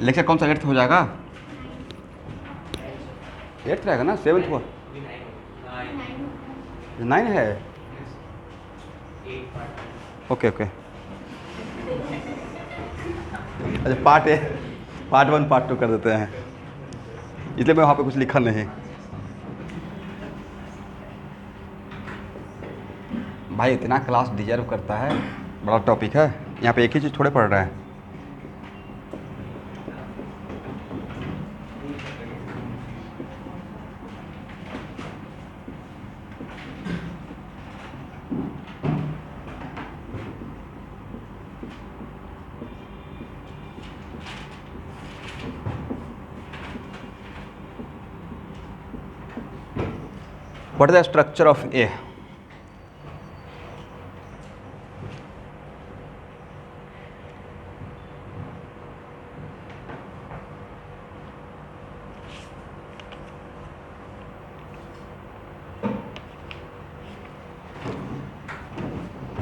Lecture कौन सा 8th हो जाएगा? 8th रहेगा ना, 7th हुआ 9 है। ओके ओके, अच्छा पार्ट 1 पार्ट 2 कर देते हैं, इसलिए मैं वहाँ पे कुछ लिखा नहीं। भाई इतना क्लास डिजर्व करता है, बड़ा टॉपिक है, यहाँ पे एक ही चीज़ थोड़े पढ़ रहे हैं। What is the structure of A?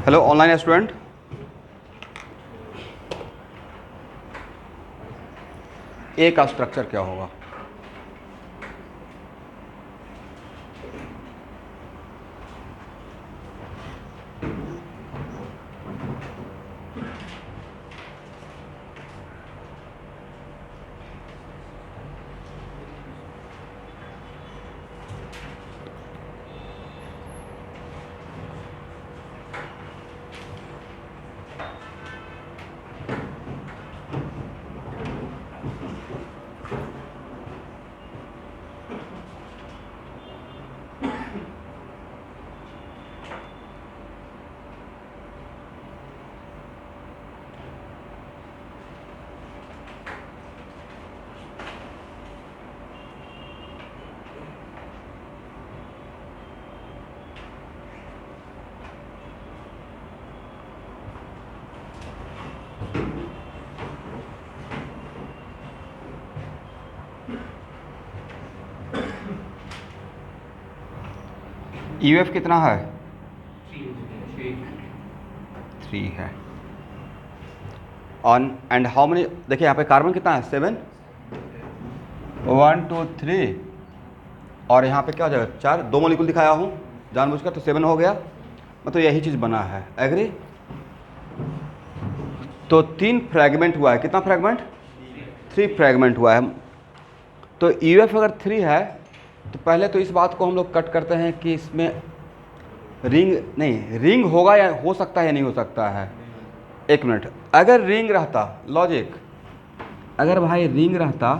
Hello online student, A का स्ट्रक्चर क्या होगा? यूएफ कितना है? 3 है। ऑन एंड हाउ मेनी, देखिए यहाँ पे कार्बन कितना है? 7, 1 2 3, और यहाँ पे क्या हो जाएगा? 4, 2 मॉलिक्यूल दिखाया हूँ जानबूझकर, तो 7 हो गया, मतलब यही चीज़ बना है। एग्री? तो 3 फ्रैगमेंट हुआ है। कितना फ्रैगमेंट? 3 फ्रैगमेंट हुआ है। तो यूएफ अगर 3 है तो पहले तो इस बात को हम लोग कट करते हैं कि इसमें रिंग नहीं, रिंग होगा या हो सकता है या नहीं हो सकता है। एक मिनट, अगर रिंग रहता, लॉजिक, अगर भाई रिंग रहता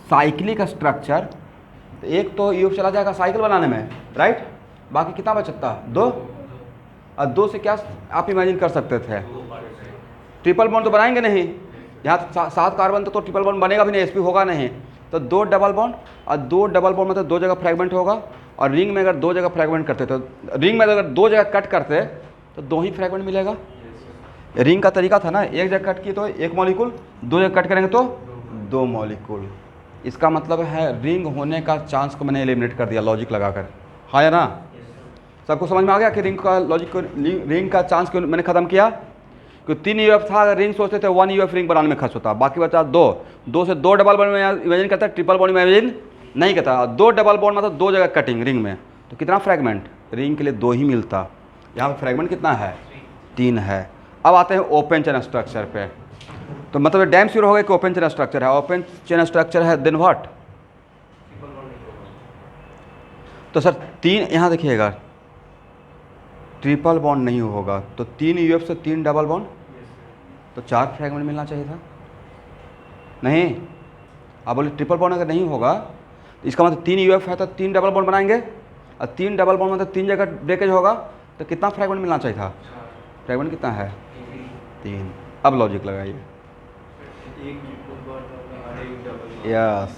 साइक्लिक स्ट्रक्चर, तो एक तो यूएफ चला जाएगा साइकिल बनाने में, राइट? बाकी कितना बचता? 2, और 2 से क्या आप इमेजिन कर सकते थे? ट्रिपल बॉन्ड तो बनाएंगे नहीं, यहाँ 7 कार्बन तो ट्रिपल बॉन्ड बनेगा भी नहीं, sp होगा नहीं, तो 2 डबल बॉन्ड, और 2 डबल बॉन्ड मतलब 2 जगह फ्रैगमेंट होगा। और रिंग में अगर 2 जगह फ्रैगमेंट करते तो रिंग में अगर 2 जगह कट करते तो 2 ही फ्रैगमेंट मिलेगा। रिंग का तरीका था ना, एक जगह कट की तो 1 मॉलिक्यूल, 2 जगह कट करेंगे तो 2 मॉलिक्यूल। इसका मतलब है रिंग होने का चांस को मैंने एलिमिनेट कर दिया लॉजिक लगाकर। हाँ या ना? सबको समझ में आ गया कि रिंग का लॉजिक को, रिंग का चांस को मैंने ख़त्म किया? क्योंकि 3 यूएफ था, अगर रिंग सोचते थे 1 यूएफ रिंग बनाने में खर्च होता, बाकी बचा 2 से 2 डबल बॉन्ड में इमेजिन करता है, ट्रिपल बॉन्ड में इमेजिन नहीं करता। 2 डबल बॉन्ड मतलब 2 जगह कटिंग रिंग में, तो कितना फ्रैगमेंट? रिंग के लिए 2 ही मिलता। यहाँ पर फ्रैगमेंट कितना है? 3 है। अब आते हैं ओपन चेन स्ट्रक्चर पे, तो मतलब डैम श्योर हो गया कि ओपन चेन स्ट्रक्चर है। ओपन चेन स्ट्रक्चर है देन व्हाट? तो सर 3, यहाँ देखिएगा ट्रिपल बॉन्ड नहीं होगा, तो 3 यूएफ से 3 डबल बॉन्ड, तो 4 फ्रैगमेंट मिलना चाहिए था। नहीं, आप बोले ट्रिपल बॉन्ड अगर नहीं होगा तो इसका मतलब 3 यूएफ है तो 3 डबल बॉन्ड बनाएंगे, और 3 डबल बॉन्ड मतलब 3 जगह ब्रेकेज होगा, तो कितना फ्रैगमेंट मिलना चाहिए था? फ्रैगमेंट कितना है? 3। अब लॉजिक लगाइए। यस,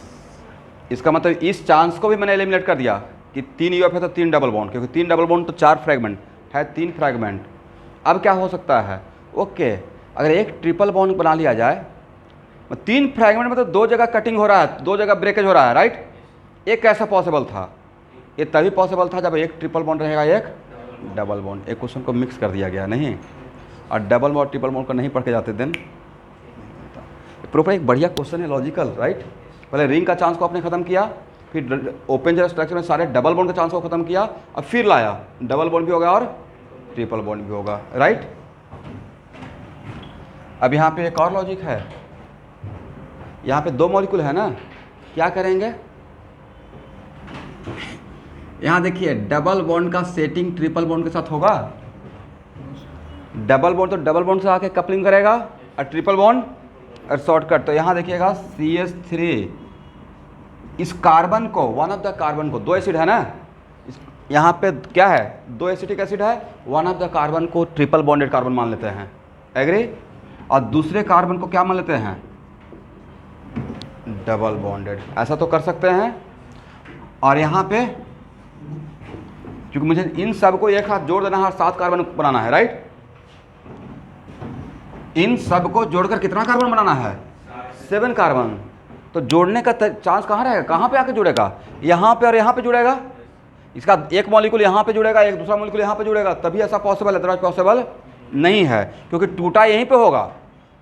इसका मतलब इस चांस को भी मैंने एलिमिनेट कर दिया कि 3 यूएफ है तो 3 डबल बॉन्ड, क्योंकि 3 डबल बॉन्ड तो 4 फ्रैगमेंट है, 3 फ्रैगमेंट। अब क्या हो सकता है? ओके, अगर एक ट्रिपल बॉन्ड बना लिया जाए, 3 फ्रैगमेंट मतलब 2 जगह कटिंग हो रहा है, 2 जगह ब्रेकेज हो रहा है, राइट? ये कैसा पॉसिबल था? ये तभी पॉसिबल था जब एक ट्रिपल बॉन्ड रहेगा, एक डबल बॉन्ड। एक क्वेश्चन को मिक्स कर दिया गया नहीं, और डबल बॉन्ड ट्रिपल बॉन्ड को नहीं पढ़ के जाते दिन। प्रॉपर एक बढ़िया क्वेश्चन है, लॉजिकल, राइट। पहले रिंग का चांस को आपने खत्म किया, फिर ओपन जेल स्ट्रक्चर में सारे डबल बॉन्ड के चांस को खत्म किया, अब फिर लाया डबल बॉन्ड भी होगा और ट्रिपल बॉन्ड भी होगा, राइट। अब यहाँ पे एक और लॉजिक है, यहाँ पे 2 मॉलिक्यूल है ना, क्या करेंगे, यहाँ देखिए डबल बॉन्ड का सेटिंग ट्रिपल बॉन्ड के साथ होगा, डबल बॉन्ड तो डबल बॉन्ड से आके कपलिंग करेगा, और ट्रिपल बॉन्ड और शॉर्टकट। तो यहाँ देखिएगा CH3 इस कार्बन को, वन ऑफ द कार्बन को, 2 एसिड है ना, यहाँ पे क्या है, 2 एसिटिक एसिड है, वन ऑफ द कार्बन को ट्रिपल बॉन्डेड कार्बन मान लेते हैं, एग्री, और दूसरे कार्बन को क्या मान लेते हैं, डबल बॉन्डेड। ऐसा तो कर सकते हैं। और यहाँ पे क्योंकि मुझे इन सब को एक हाथ जोड़ देना है और 7 कार्बन बनाना है, राइट, इन सब को जोड़कर कितना कार्बन बनाना है, 7 कार्बन। तो जोड़ने का चांस कहाँ रहेगा, कहाँ पे आके जुड़ेगा, यहाँ पे और यहाँ पे जुड़ेगा, इसका एक मॉलिक्यूल यहाँ पे जुड़ेगा, एक दूसरा मॉलिक्यूल यहाँ पे जुड़ेगा, तभी ऐसा पॉसिबल है, अदरवाइज पॉसिबल नहीं है, क्योंकि टूटा यहीं पे होगा,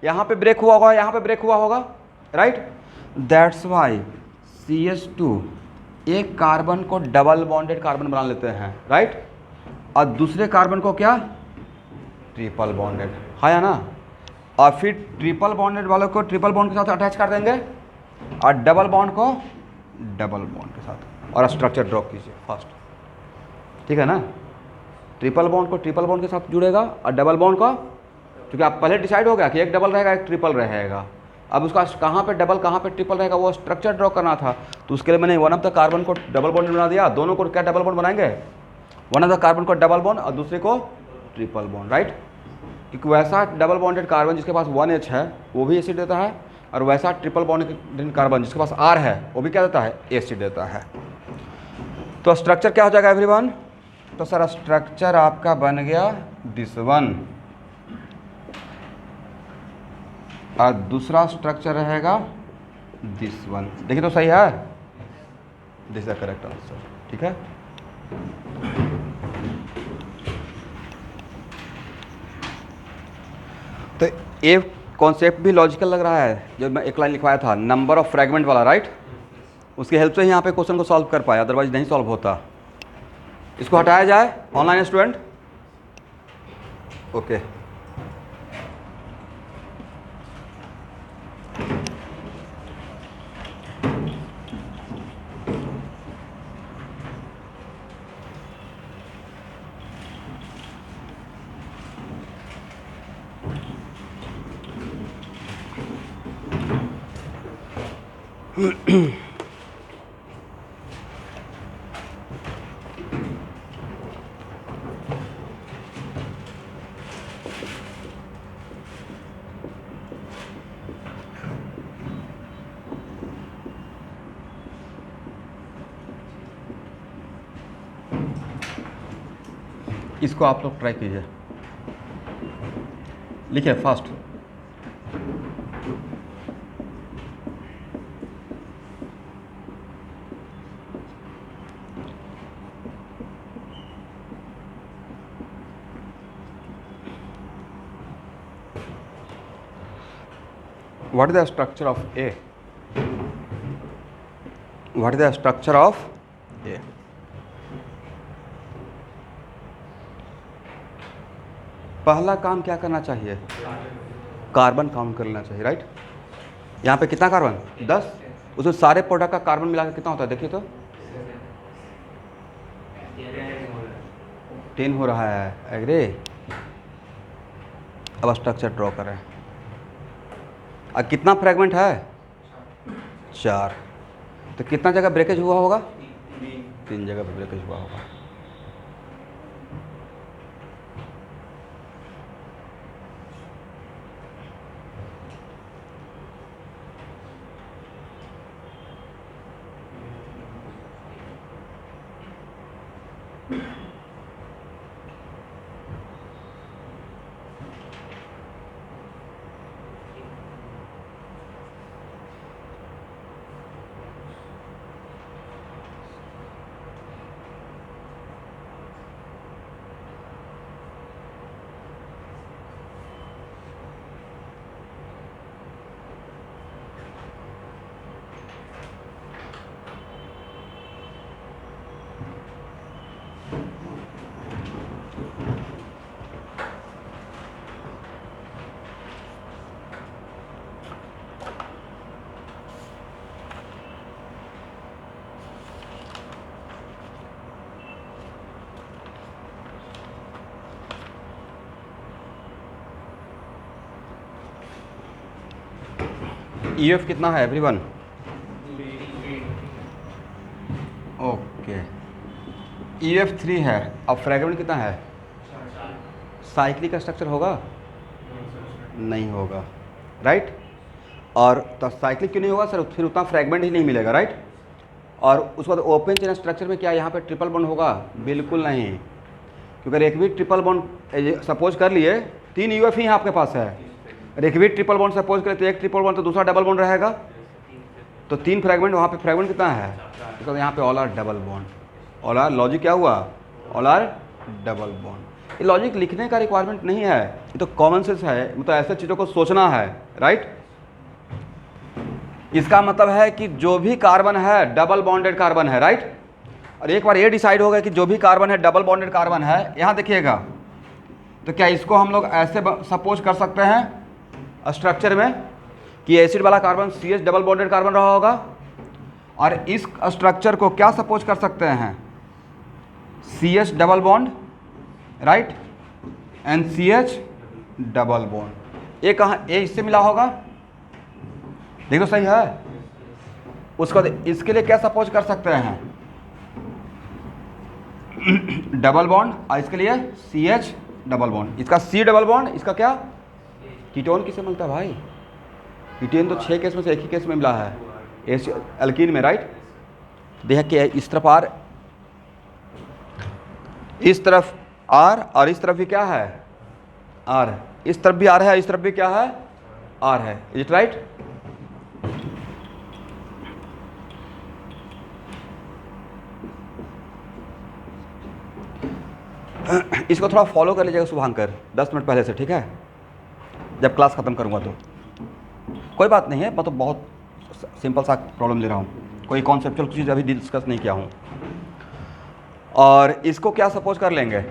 यहाँ पे ब्रेक हुआ होगा, यहाँ पे ब्रेक हुआ होगा, राइट। दैट्स वाई CH2 एक कार्बन को डबल बॉन्डेड कार्बन बना लेते हैं, राइट, और दूसरे कार्बन को क्या, ट्रिपल बॉन्डेड, है ना, और फिर ट्रिपल बॉन्डेड वालों को ट्रिपल बॉन्ड के साथ अटैच कर देंगे और डबल बॉन्ड को डबल बॉन्ड के साथ, और स्ट्रक्चर ड्रॉ कीजिए फर्स्ट, ठीक है ना। ट्रिपल बॉन्ड को ट्रिपल बॉन्ड के साथ जुड़ेगा और डबल बॉन्ड को, क्योंकि आप पहले डिसाइड हो गया कि एक डबल रहेगा एक ट्रिपल रहेगा, अब उसका कहाँ पे डबल कहाँ पे ट्रिपल रहेगा वो स्ट्रक्चर ड्रॉ करना था, तो उसके लिए मैंने वन ऑफ द कार्बन को डबल बॉन्ड बना दिया, दोनों को क्या डबल बॉन्ड बनाएंगे, वन ऑफ द कार्बन को डबल बॉन्ड और दूसरे को ट्रिपल बॉन्ड, राइट। क्योंकि वैसा डबल बॉन्डेड कार्बन जिसके पास 1H है वो भी एसिड देता है, और वैसा ट्रिपल बॉन्डेड कार्बन जिसके पास R है वो भी क्या देता है, एसिड देता है। तो स्ट्रक्चर क्या हो जाएगा एवरीवन, तो सर स्ट्रक्चर आपका बन गया दिस वन, और दूसरा स्ट्रक्चर रहेगा दिस वन। देखिए तो सही है, this is the correct answer, ठीक है। तो ये कॉन्सेप्ट भी लॉजिकल लग रहा है, जो मैं एक लाइन लिखवाया था नंबर ऑफ फ्रेगमेंट वाला, राइट, उसकी हेल्प से ही यहाँ पे क्वेश्चन को सॉल्व कर पाया, अदरवाइज नहीं सॉल्व होता। इसको हटाया जाए ऑनलाइन स्टूडेंट, ओके। इसको आप लोग ट्राई कीजिए, लिखिए fast. What is the structure of A? What is the structure of A? पहला काम क्या करना चाहिए, कार्बन काउंट कर लेना चाहिए, राइट। यहाँ पे कितना कार्बन, 10, उसमें सारे प्रोडक्ट का कार्बन मिलाकर कितना होता है, देखिए तो 10 हो रहा है, एग्री। अब स्ट्रक्चर ड्रॉ करें, अब कितना फ्रेगमेंट है, 4, तो कितना जगह ब्रेकेज हुआ होगा, 3 जगह पर ब्रेकेज हुआ होगा। EF कितना है एवरीवन? ओके, EF 3 है। अब फ्रैगमेंट कितना है? साइक्लिक का स्ट्रक्चर होगा? नहीं होगा, राइट। और तो साइक्लिक क्यों नहीं होगा सर? फिर उतना फ्रैगमेंट ही नहीं मिलेगा, राइट। और उसके बाद ओपन चेन स्ट्रक्चर में क्या यहाँ पे ट्रिपल बॉन्ड होगा? बिल्कुल नहीं, क्योंकि एक भी ट्रिपल बॉन्ड सपोज कर लिए 3 UF ही आपके पास है, और एक भी ट्रिपल बॉन्ड सपोज करें तो एक ट्रिपल बॉन्ड तो दूसरा डबल बॉन्ड रहेगा, तो 3 फ्रैगमेंट। वहाँ पे फ्रैगमेंट कितना है? बिकॉज यहाँ पे all are double bond. All are logic क्या हुआ? All are double bond. ये लॉजिक लिखने का रिक्वायरमेंट नहीं है, ये तो कॉमन सेंस है, मतलब ऐसे चीज़ों को सोचना है, राइट। इसका मतलब है कि जो भी कार्बन है डबल बॉन्डेड कार्बन है, राइट। और एक बार ये डिसाइड हो गया कि जो भी कार्बन है डबल बॉन्डेड कार्बन है, यहाँ देखिएगा, तो क्या इसको हम लोग ऐसे सपोज कर सकते हैं स्ट्रक्चर में कि एसिड वाला carbon CH double bonded carbon रहा होगा, और इस स्ट्रक्चर को क्या सपोज कर सकते हैं? CH double bond, right, and CH double bond. ये कहाँ, ये इससे मिला होगा? देखो सही है। उसको इसके लिए क्या सपोज कर सकते हैं? डबल बॉन्ड, और इसके लिए CH डबल बॉन्ड। इसका C डबल बॉन्ड, इसका क्या? कीटोन किससे मिलता है भाई? कीटोन तो 6 केस में से एक ही केस में मिला है, एल्कीन में, राइट। देखिए कि इस तरफ R, इस तरफ R, और इस तरफ भी क्या है? R। इस तरफ भी R है, इस तरफ भी क्या है? R है। Is it right? इसको थोड़ा फॉलो कर लीजिएगा शुभांकर 10 मिनट पहले से, ठीक है, जब क्लास ख़त्म करूँगा तो। कोई बात नहीं है, मैं तो बहुत सिंपल सा प्रॉब्लम ले रहा हूँ, कोई कॉन्सेप्चुअल चीज़ अभी डिस्कस नहीं किया हूँ। और इसको क्या सपोज कर लेंगे?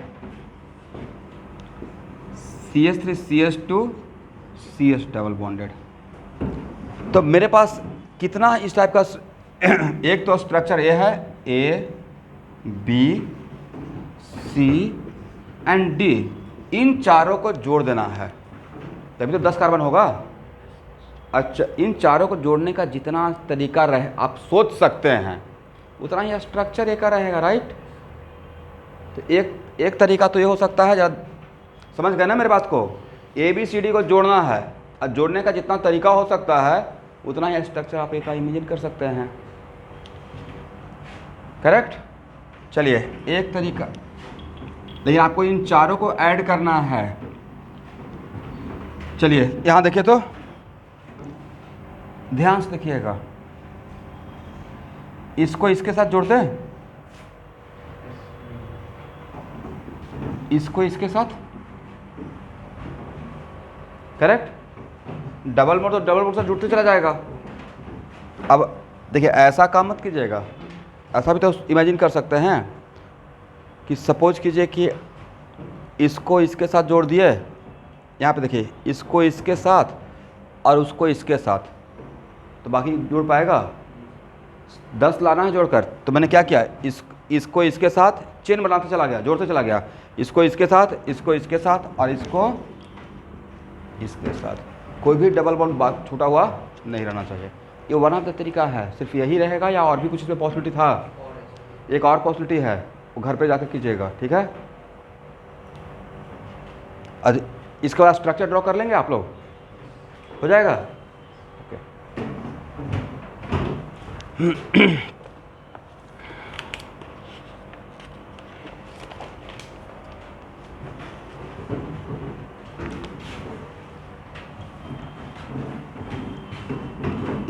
CH3 CH2 CH double bonded. तो मेरे पास कितना इस टाइप का एक तो स्ट्रक्चर ये है, A B C and D, इन चारों को जोड़ देना है, तभी तो 10 कार्बन होगा। अच्छा, इन चारों को जोड़ने का जितना तरीका रहे आप सोच सकते हैं, उतना ही स्ट्रक्चर एक का रहेगा, राइट। तो एक तरीका तो ये हो सकता है, जरा समझ गए ना मेरे बात को? ABCD को जोड़ना है, और जोड़ने का जितना तरीका हो सकता है उतना ही स्ट्रक्चर आप एक का इमेजिन कर सकते हैं, करेक्ट। चलिए, एक तरीका, लेकिन आपको इन चारों को ऐड करना है। चलिए यहाँ देखिए, तो ध्यान से देखिएगा, इसको इसके साथ जोड़ते हैं, इसको इसके साथ, करेक्ट। डबल बॉन्ड तो डबल बॉन्ड से जुड़ते चला जाएगा। अब देखिए, ऐसा काम मत कीजिएगा, ऐसा भी तो इमेजिन कर सकते हैं कि सपोज कीजिए कि इसको इसके साथ जोड़ दिए, यहाँ पे देखिए, इसको इसके साथ और उसको इसके साथ, तो बाकी जोड़ पाएगा? 10 लाना है जोड़कर, तो मैंने क्या किया, इसको इसके साथ चेन बनाते चला गया, जोड़ते चला गया, इसको इसके साथ, इसको इसके साथ, और इसको इसके साथ। कोई भी डबल बॉन्ड बात छूटा हुआ नहीं रहना चाहिए। ये वन ऑफ द तरीका है। सिर्फ यही रहेगा या और भी कुछ इसमें पॉसिबिलिटी था? एक और पॉसिबिलिटी है, वो घर पे जाकर कीजिएगा, ठीक है। इसके बाद स्ट्रक्चर ड्रॉ कर लेंगे आप लोग, हो जाएगा? ओके।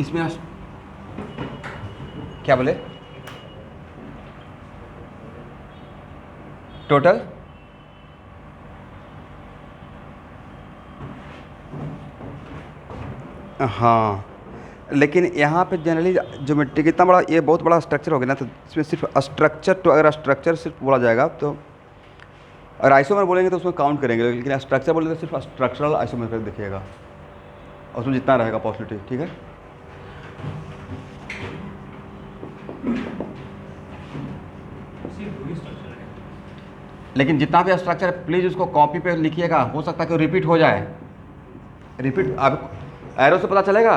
इसमें क्या बोले? टोटल हाँ, लेकिन यहाँ पे जनरली ज्योमेट्री कितना बड़ा, ये बहुत बड़ा स्ट्रक्चर हो गया ना, तो इसमें सिर्फ स्ट्रक्चर, तो अगर स्ट्रक्चर सिर्फ बोला जाएगा तो, और आइसोमर बोलेंगे तो उसमें काउंट करेंगे, लेकिन स्ट्रक्चर बोलेंगे तो सिर्फ स्ट्रक्चरल आइसोमर देखिएगा, और उसमें जितना रहेगा पॉसिबिलिटी, ठीक है। लेकिन जितना भी स्ट्रक्चर प्लीज़ उसको कॉपी पे लिखिएगा, हो सकता है कि रिपीट हो जाए। रिपीट अब एरो से पता चलेगा,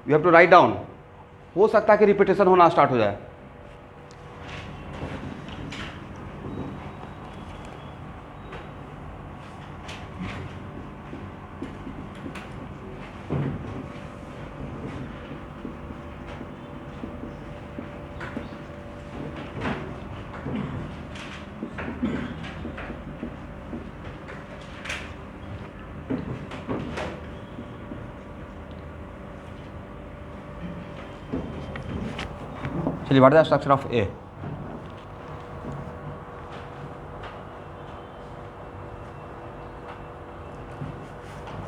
you have to write down. हो सकता है कि रिपीटेशन होना स्टार्ट हो जाए। चलिए, what is the structure of A?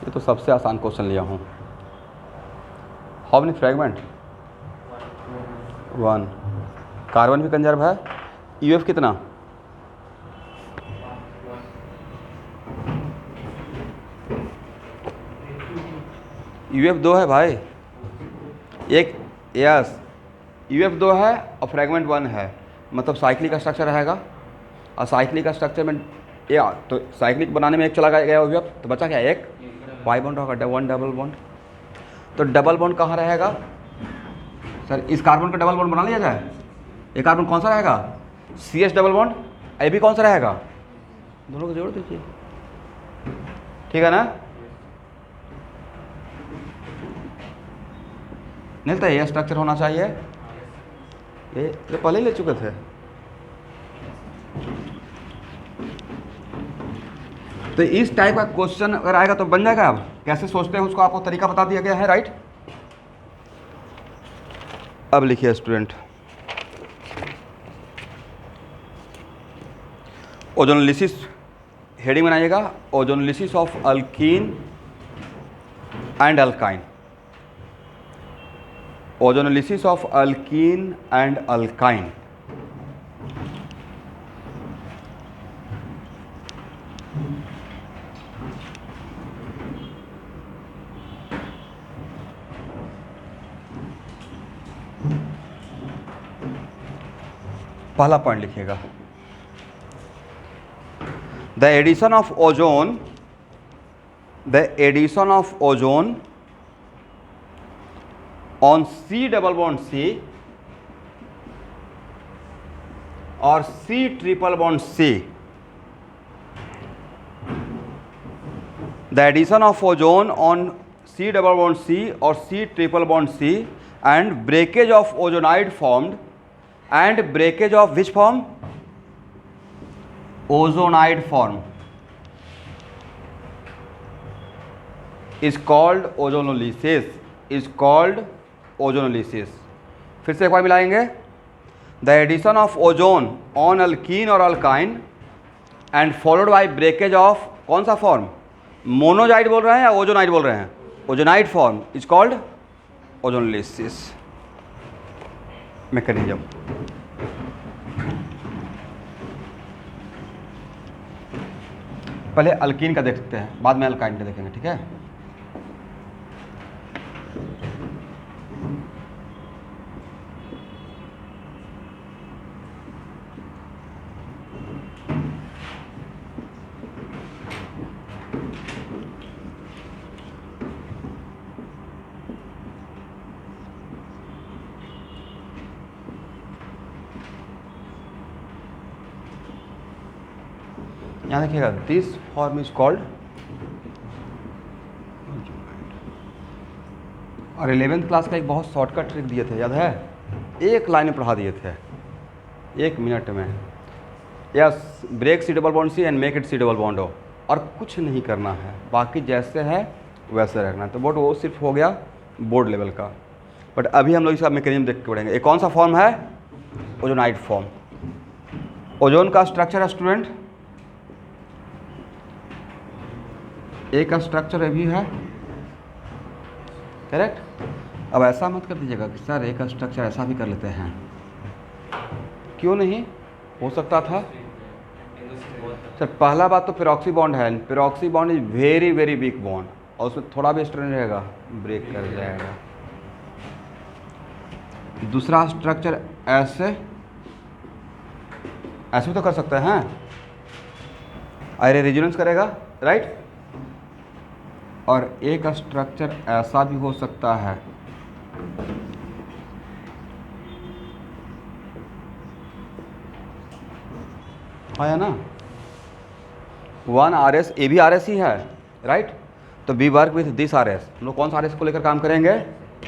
ये तो सबसे आसान क्वेश्चन लिया हूँ। How many fragment? 1। कार्बन भी कंजर्व है। यूएफ कितना? यूएफ 2 है भाई। एक यस, यूएफ 2 है और फ्रैगमेंट 1 है, मतलब साइक्लिक का स्ट्रक्चर रहेगा। और साइक्लिक का स्ट्रक्चर में या तो साइक्लिक बनाने में एक चला गया यूएफ, तो बचा क्या? एक वाई बॉन्ड होगा, 1 डबल बॉन्ड। तो डबल बॉन्ड कहाँ रहेगा सर? इस कार्बन का डबल बॉन्ड बना लिया जाए। ये कार्बन कौन सा रहेगा? CH double bond. ये भी कौन सा रहेगा? दोनों को जोड़ दीजिए, ठीक है ना? नहीं तो ये स्ट्रक्चर होना चाहिए। ये तो पहले ही ले चुके थे। तो इस टाइप का क्वेश्चन अगर आएगा तो बन जाएगा। अब कैसे सोचते हैं उसको आपको तरीका बता दिया गया है, राइट? अब लिखिए स्टूडेंट, ओजोनोलिसिस हेडिंग बनाइएगा, ozonolysis of alkene and alkyne. Ozonolysis of alkene and alkyne. पहला पॉइंट लिखिएगा, the addition of ozone, the addition of ozone on C double bond C और C triple bond C, the addition of ozone on C double bond C or C triple bond C and breakage of ozonide formed, and breakage of which form? Ozonide form is called ozonolysis, is called ozonolysis. फिर से एक बार मिलाएंगे, the addition of ozone on alkene और alkyne and followed by breakage of कौन सा form? मोनोजाइड बोल रहे हैं या ओजोनाइड बोल रहे हैं? Ozonide form is called ozonolysis mechanism. पहले अल्कीन का देखते हैं, बाद में अल्काइन का देखेंगे, ठीक है? यहाँ देखिएगा, दिस फॉर्म इज कॉल्ड, और 11th क्लास का एक बहुत शॉर्टकट ट्रिक दिए थे, याद है? एक लाइन में पढ़ा दिए थे 1 मिनट में। Yes, break C double bond C and make it C double bond O, और कुछ नहीं करना है, बाकी जैसे है वैसे रखना है। तो वो सिर्फ हो गया बोर्ड लेवल का। बट अभी हम लोग इसका मैकेनिज्म देख के पढ़ेंगे। ये कौन सा फॉर्म है? Ozonide form. ओजोन का स्ट्रक्चर है स्टूडेंट, ए का स्ट्रक्चर अभी है, करेक्ट? अब ऐसा मत कर दीजिएगा कि सर ए का स्ट्रक्चर ऐसा भी कर लेते हैं, क्यों नहीं हो सकता था? सर पहला बात तो पेरोक्सी बॉन्ड है, peroxy bond is very very weak bond, और उसमें थोड़ा भी स्ट्रेन रहेगा ब्रेक कर जाएगा। दूसरा स्ट्रक्चर ऐसे ऐसे भी तो कर सकते हैं, अरे रेजोनेंस करेगा, राइट? और एक स्ट्रक्चर ऐसा भी हो सकता है, हाँ या ना, 1 RS, ए भी RS ही है, राइट। तो we work with this RS, हम लोग कौन सा RS को लेकर काम करेंगे,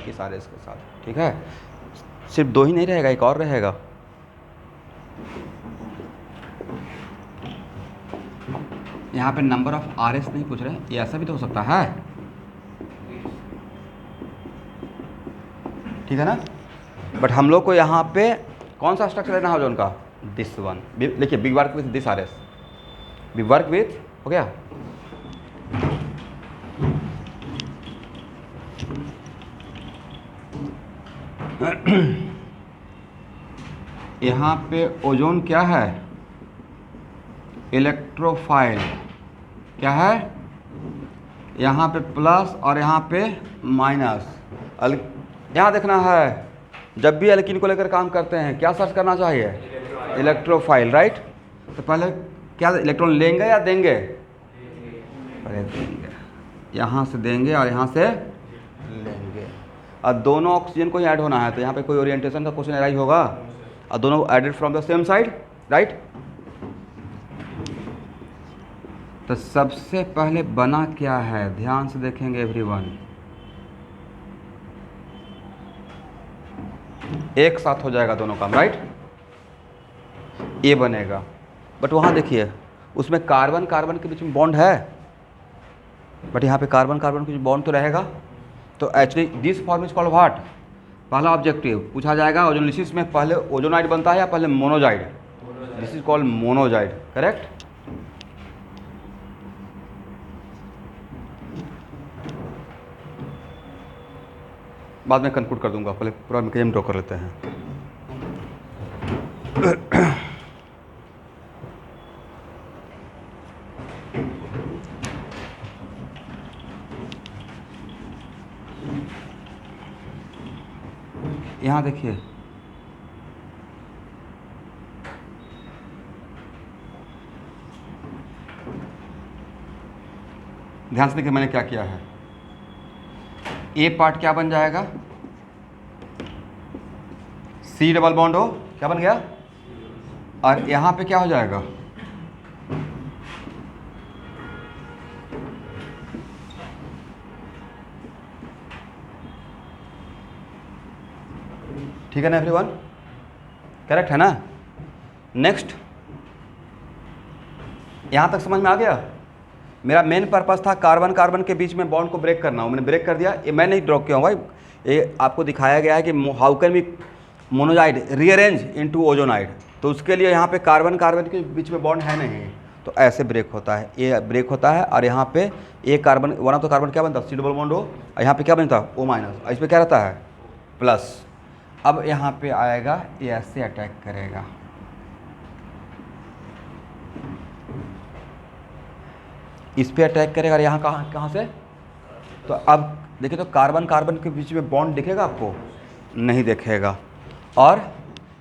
इस RS के साथ, ठीक है। सिर्फ 2 ही नहीं रहेगा, एक और रहेगा। यहाँ पे नंबर ऑफ RS नहीं पूछ रहे, ये ऐसा भी तो हो सकता है, ठीक है ना। बट हम लोग को यहाँ पे कौन सा स्ट्रक्चर लेना है जो उनका, दिस वन। देखिए we work with this RS, we work with, हो गया। यहाँ पे ओजोन क्या है, इलेक्ट्रोफाइल, क्या है, यहाँ पे प्लस और यहाँ पे माइनस। यहाँ देखना है, जब भी एल्कीन को लेकर काम करते हैं क्या सर्च करना चाहिए, इलेक्ट्रोफाइल, राइट। तो पहले क्या इलेक्ट्रॉन लेंगे या देंगे, पहले देंगे, यहाँ से देंगे और यहाँ से लेंगे, और दोनों ऑक्सीजन को ही ऐड होना है। तो यहाँ पे कोई ओरिएंटेशन का क्वेश्चन अराइज होगा, और दोनों added from the same side, right. तो सबसे पहले बना क्या है, ध्यान से देखेंगे एवरीवन, एक साथ हो जाएगा दोनों काम, राइट। ये बनेगा, बट वहाँ देखिए उसमें कार्बन कार्बन के बीच में बॉन्ड है, बट यहाँ पे कार्बन कार्बन के बीच बॉन्ड तो रहेगा। तो actually this form is called what, पहला ऑब्जेक्टिव पूछा जाएगा ओजोनलिसिस में पहले ओजोनाइड बनता है या पहले मोनोजाइड, दिस इज कॉल्ड मोनोजाइड, करेक्ट। बाद में कंक्लूड कर दूंगा, पहले पूरा मैकेनिज्म ड्रॉ कर लेते हैं। यहाँ देखिए ध्यान से देखिए मैंने क्या किया है, ए पार्ट क्या बन जाएगा, C डबल बॉन्ड हो, क्या बन गया, और यहाँ पे क्या हो जाएगा, ठीक है ना एवरीवन, करेक्ट है ना। नेक्स्ट, यहाँ तक समझ में आ गया। मेरा मेन पर्पस था कार्बन कार्बन के बीच में बॉन्ड को ब्रेक करना, मैंने ब्रेक कर दिया। ये मैं नहीं ड्रॉ किया हूँ भाई, ये आपको दिखाया गया है कि how can we molozonide rearrange into ozonide. तो उसके लिए यहाँ पे कार्बन कार्बन के बीच में बॉन्ड है नहीं, तो ऐसे ब्रेक होता है, ये ब्रेक होता है। और यहाँ पे एक carbon, one of the carbon क्या बनता है, C डबल बॉन्ड हो, और यहाँ पे क्या बनता है, O माइनस, इस पर क्या रहता है, प्लस। अब यहाँ पे आएगा, ये ऐसे अटैक करेगा, इस पे अटैक करेगा, और यहाँ कहाँ से, तो अब देखिए तो कार्बन कार्बन के बीच में बॉन्ड दिखेगा आपको, नहीं दिखेगा। और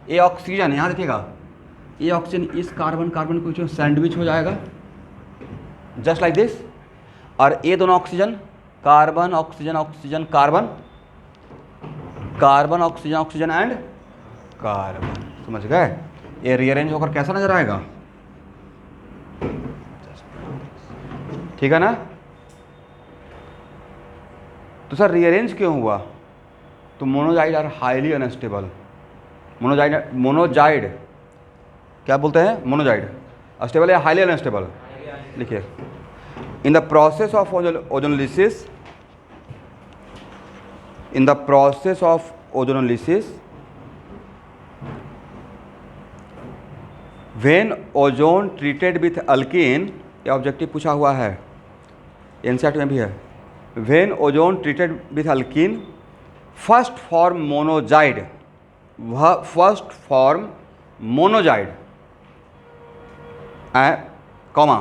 ये ऑक्सीजन, यहाँ देखिएगा, ये ऑक्सीजन इस कार्बन कार्बन के बीच में सैंडविच हो जाएगा, जस्ट लाइक दिस। और ये दोनों oxygen, carbon oxygen oxygen carbon, carbon oxygen oxygen and carbon, समझ गए। ये रीअरेंज होकर कैसा नजर आएगा, ठीक है ना। तो सर रीअरेंज क्यों हुआ, तो मोनोजाइड आर हाईली अनस्टेबल, मोनोजाइड क्या बोलते हैं, मोनोजाइड अस्टेबल या हाईली अनस्टेबल। लिखिए, in the process of ozonolysis, in the process of ozonolysis, when ozone treated with alkene, ये ऑब्जेक्टिव पूछा हुआ है, एनसीईआरटी में भी है, when ozone treated with alkene, first form monoxide, first form monoxide, comma,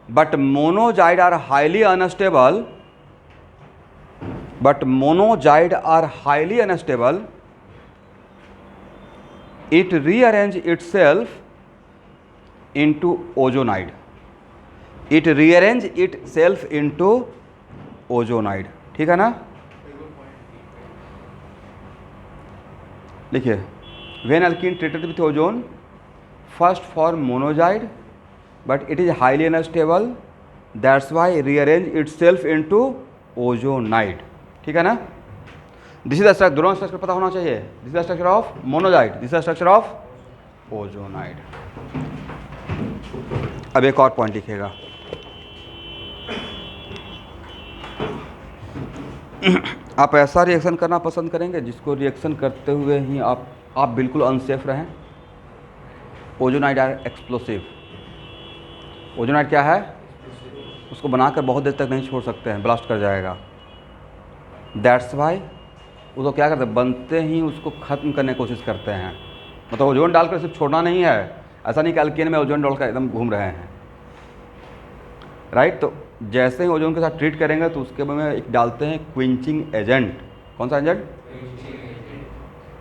but monoxide are highly unstable, but monoxide are highly unstable, it rearrange itself into ozonide, it rearrange itself into ozonide, ठीक है ना। लिखिए, when alkene treated with ozone, first for monoxide, but it is highly unstable. That's why rearrange itself into ozonide. ठीक है ना? This is the structure, दोनों structure पता होना चाहिए. This is the structure of molozonide, this is the structure of ozonide. अब एक और पॉइंट लिखिएगा. आप ऐसा रिएक्शन करना पसंद करेंगे जिसको रिएक्शन करते हुए ही आप बिल्कुल अनसेफ रहें. Ozonide are explosive. ओजोनाइड क्या है? उसको बनाकर बहुत देर तक नहीं छोड़ सकते हैं, ब्लास्ट कर जाएगा. दैट्स वाई वो तो क्या करते हैं, बनते ही उसको ख़त्म करने की कोशिश करते हैं. मतलब ओजोन डालकर सिर्फ छोड़ना नहीं है, ऐसा नहीं कि अल्केन में ओजोन डालकर एकदम घूम रहे हैं. राइट. तो जैसे ही ओजोन के साथ ट्रीट करेंगे तो उसके में एक डालते हैं क्विंचिंग एजेंट. कौन सा एजेंट?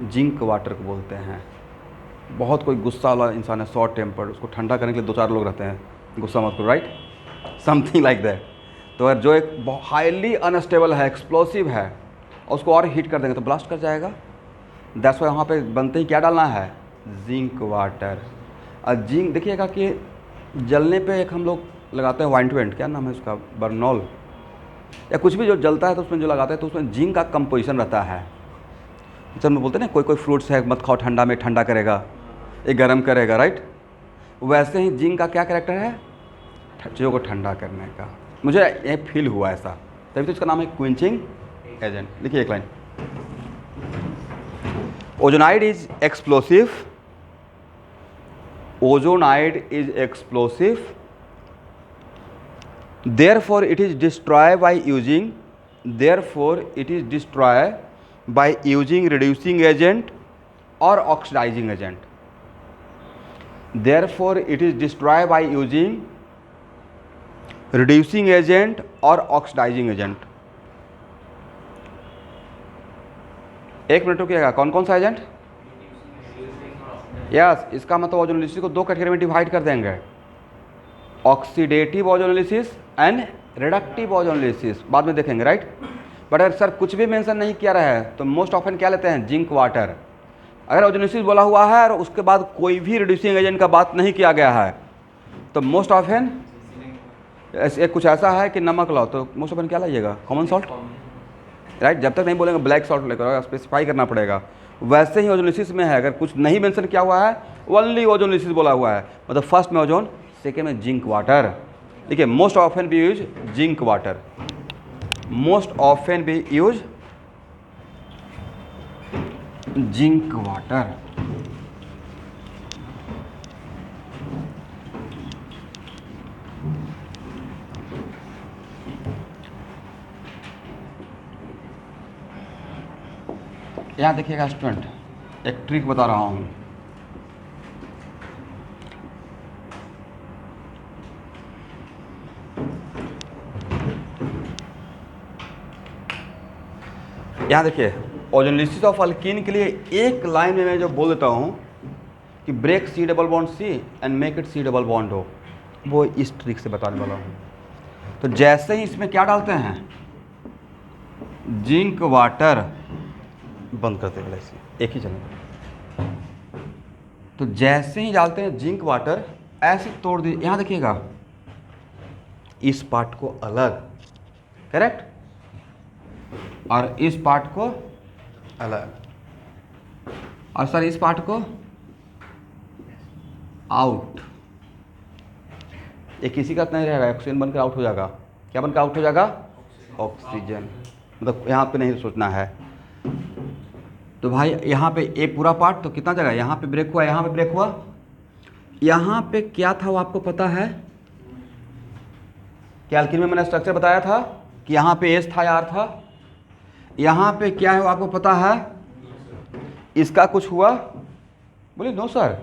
जिंक वाटर को बोलते हैं. बहुत कोई गुस्सा वाला इंसान है, शॉर्ट टेम्पर्ड, उसको ठंडा करने के लिए 2-4 लोग रहते हैं, गुस्सा मत करो. राइट. Something like that. तो अगर जो एक हाईली अनस्टेबल है, एक्सप्लोसिव है, और उसको और हीट कर देंगे तो ब्लास्ट कर जाएगा. दैट्स वाई वहाँ पे बनते ही क्या डालना है? Zinc water. और जिंक देखिएगा कि जलने पे एक हम लोग लगाते हैं वाइंटवेंट, क्या नाम है उसका, बर्नॉल या कुछ भी जो जलता है तो उसमें जो लगाते हैं तो उसमें जिंक का कंपोजिशन रहता है. जब हम बोलते हैं ना कोई फ्रूट्स है मत खाओ ठंडा में, ठंडा करेगा, ये गर्म करेगा. राइट. वैसे ही जिंक का क्या कैरेक्टर है? चीज़ों को ठंडा करने का. मुझे ये फील हुआ ऐसा, तभी तो इसका नाम है क्विंचिंग एजेंट. देखिए एक line. Ozonide is explosive. Ozonide is explosive. Therefore it is destroyed by using reducing agent or oxidizing agent. Therefore it is destroyed by using reducing agent or oxidizing agent. एक minute रुकिएगा. कौन कौन सा agent? Yes. इसका मतलब ozonolysis को 2 category में divide कर देंगे, oxidative ozonolysis and reductive ozonolysis. बाद में देखेंगे. राइट. बट अगर सर कुछ भी मेंशन नहीं किया रहा है तो मोस्ट ऑफन क्या लेते हैं? Zinc water. अगर ओजोनोलिसिस बोला हुआ है और उसके बाद कोई भी रिड्यूसिंग एजेंट का बात नहीं किया गया है तो मोस्ट ऑफन कुछ ऐसा है कि नमक लाओ तो मोस्ट ऑफन क्या लाइएगा? Common salt. राइट. जब तक नहीं बोलेंगे ब्लैक सॉल्ट लेकर, स्पेसिफाई करना पड़ेगा. वैसे ही ओजोनोलिसिस में है, अगर कुछ नहीं मेंशन किया हुआ है, ओनली ओजोनोलिसिस बोला हुआ है, मतलब फर्स्ट में ओजोन, सेकेंड में जिंक वाटर. देखिए most often B use zinc water. Most often B use zinc water. यहाँ देखिएगा स्टूडेंट, एक ट्रिक बता रहा हूँ. यहाँ देखिए, ओजोनोलिसिस ऑफ अल्कीन के लिए एक लाइन में मैं जो बोल देता हूँ कि break C double bond C and make it C double bond हो, वो इस ट्रिक से बताने वाला हूँ. तो जैसे ही इसमें क्या डालते हैं? Zinc water. बंद करते हैं ऐसे, एक ही चलेगा. तो जैसे ही डालते हैं जिंक वाटर, ऐसे तोड़ दीजिए. यहाँ देखिएगा, इस पार्ट को अलग, करेक्ट, और इस पार्ट को अलग, और सर इस पार्ट को आउट. ये किसी का नहीं रहेगा, ऑक्सीजन बनकर आउट हो जाएगा. क्या बनकर आउट हो जाएगा? ऑक्सीजन. मतलब यहाँ पे नहीं सोचना है. तो भाई यहाँ पे एक पूरा पार्ट तो कितना जगह, यहाँ पे ब्रेक हुआ, यहाँ पे ब्रेक हुआ, यहाँ पे क्या था वो आपको पता है? क्या अल्कीन में मैंने स्ट्रक्चर बताया था कि यहाँ पे एस था या आर था? यहाँ पे क्या है वो आपको पता है? इसका कुछ हुआ? बोलिए नो सर.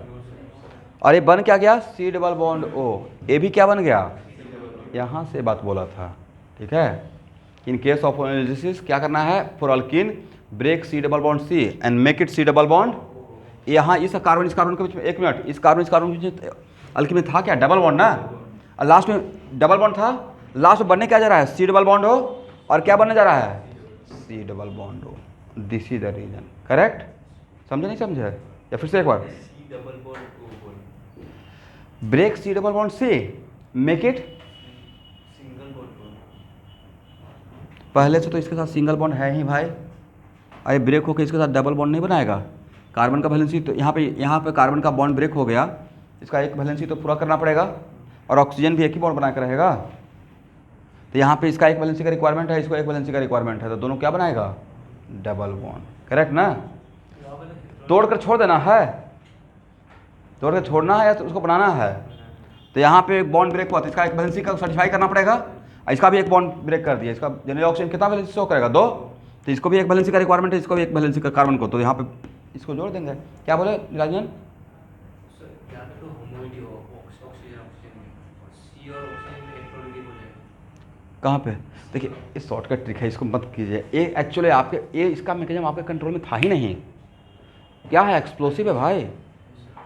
और ये बन क्या गया? C double bond O. ये भी क्या बन गया? यहाँ से बात बोला था. ठीक है. इन केस ऑफ ओजोनोलिसिस क्या करना है? For alkene break C double bond C and make it C double bond. यहाँ इस कार्बन इस कार्बन के बीच में, एक मिनट, इस कार्बन के बीच में अल्कीन में था क्या? डबल बॉन्ड ना. और लास्ट में डबल बॉन्ड था, लास्ट में बनने क्या जा रहा है? सी डबल बॉन्ड हो. और क्या बनने जा रहा है? सी डबल बॉन्ड हो. This is the reason. Correct. समझे नहीं समझे? या फिर से एक बार. Break C double bond C, make it single bond. पहले से तो इसके साथ सिंगल बॉन्ड है ही भाई, अरे ब्रेक होकर इसके साथ डबल बॉन्ड नहीं बनाएगा। कार्बन का वैलेंसी तो यहाँ पे कार्बन का बॉन्ड ब्रेक हो गया, इसका एक वैलेंसी तो पूरा करना पड़ेगा, और ऑक्सीजन भी एक ही बॉन्ड बना कर रहेगा। तो यहाँ पे इसका एक वैलेंसी का रिक्वायरमेंट है, इसको एक वैलेंसी का रिक्वायरमेंट है, तो दोनों क्या बनाएगा, डबल बॉन्ड, करेक्ट ना। तोड़कर छोड़ देना है, तोड़कर छोड़ना है या तो उसको बनाना है। तो यहाँ पे एक बॉन्ड ब्रेक हुआ तो इसका एक वैलेंसी का सर्टिफाई करना पड़ेगा, और इसका भी एक बॉन्ड ब्रेक कर दिया, इसका जनरल ऑक्सीजन कितना वैलेंसी शो करेगा, 2, तो इसको भी एक वैलेंसी का रिक्वायरमेंट है, इसको भी एक वैलेंसी का कार्बन को, तो यहाँ पे इसको जोड़ देंगे। क्या बोले राजन? तो होमोइडी हो ऑक्सीजन में, और सी और ऑक्सीजन में इलेक्ट्रॉनिक हो जाएगा। कहाँ पे? देखिए ये शॉर्टकट ट्रिक है, इसको मत कीजिए। ये एक्चुअली आपके ये इसका मैकेनिज्म आपके कंट्रोल में था ही नहीं। क्या है, एक्सप्लोसिव है भाई,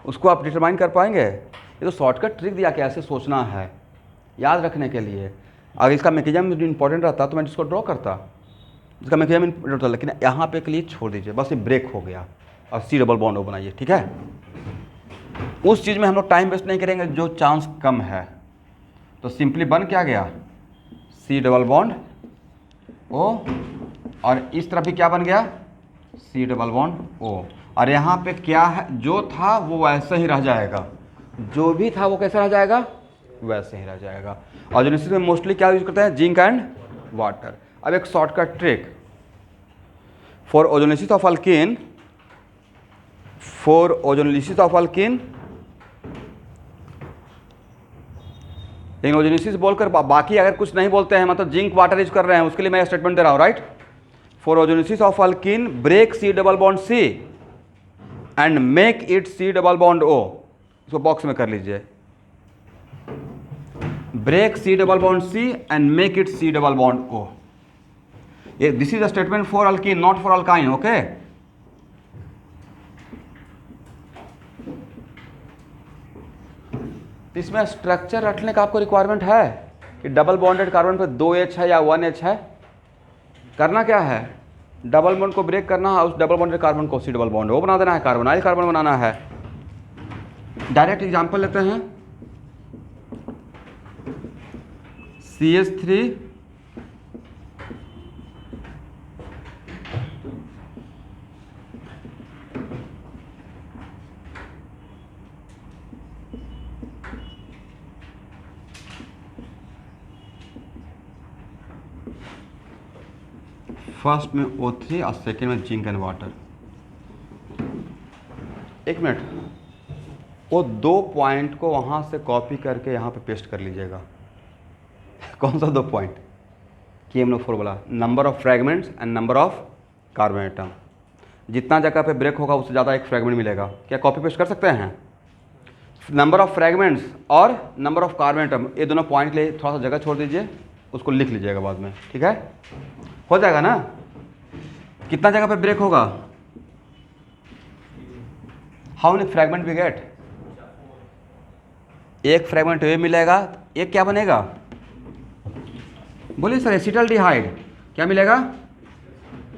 उसको आप डिटरमाइन कर पाएंगे? ये तो शॉर्टकट ट्रिक दिया कि ऐसे सोचना है, याद रखने के लिए। अगर इसका मैकेनिज्म इंपॉर्टेंट रहता तो मैं इसको ड्रॉ करता, इसका मैकेनिज्म इंपॉर्टेंट था, लेकिन यहाँ पे के लिए छोड़ दीजिए, बस ये ब्रेक हो गया और सी डबल बॉन्ड ओ बनाइए, ठीक है। उस चीज़ में हम लोग टाइम वेस्ट नहीं करेंगे जो चांस कम है। तो सिंपली बन क्या गया, सी डबल बॉन्ड ओ, और इस तरफ भी क्या बन गया, सी डबल बॉन्ड ओ, और यहाँ पे क्या है, जो था वो वैसे ही रह जाएगा, जो भी था वो कैसा रह जाएगा, वैसे ही रह जाएगा। और जो में मोस्टली क्या यूज करते हैं, जिंक एंड वाटर। अब एक shortcut trick for ozonolysis of alkene, for ozonolysis of alkene, ozonolysis बोलकर बाकी अगर कुछ नहीं बोलते हैं, मतलब जिंक वाटर यूज कर रहे हैं, उसके लिए मैं स्टेटमेंट दे रहा हूं, right. For ozonolysis of alkene break C double bond C and make it C double bond O, इसको बॉक्स में कर लीजिए, break C double bond C and make it C double bond O. ये this is a statement for alkene, not for alkyne, okay. इसमें structure रखने का आपको requirement है कि डबल बॉन्डेड कार्बन पर 2H है या 1H है। करना क्या है, डबल बॉन्ड को ब्रेक करना है, उस डबल बॉन्डेड कार्बन को सी डबल बॉन्ड ओ बना देना है, कार्बोनाइल कार्बन बनाना है। डायरेक्ट एग्जांपल लेते हैं, CH3 फर्स्ट में O3 और सेकेंड में जिंक एंड वाटर। एक मिनट, वो 2 पॉइंट को वहाँ से कॉपी करके यहाँ पे पेस्ट कर लीजिएगा। कौन सा 2 पॉइंट? KMnO4 बोला, number of fragments and number of carbon atom. जितना जगह पे ब्रेक होगा उससे ज़्यादा एक फ्रैगमेंट मिलेगा। क्या कॉपी पेस्ट कर सकते हैं? नंबर ऑफ फ्रैगमेंट्स और नंबर ऑफ कार्बन एटम, ये दोनों पॉइंट के लिए थोड़ा सा जगह छोड़ दीजिए, उसको लिख लीजिएगा बाद में, ठीक है। हो जाएगा ना। कितना जगह पे ब्रेक होगा, how many fragment we get, एक फ्रैगमेंट ये मिलेगा, एक क्या बनेगा, बोलिए सर, एसिटल्डिहाइड। क्या मिलेगा,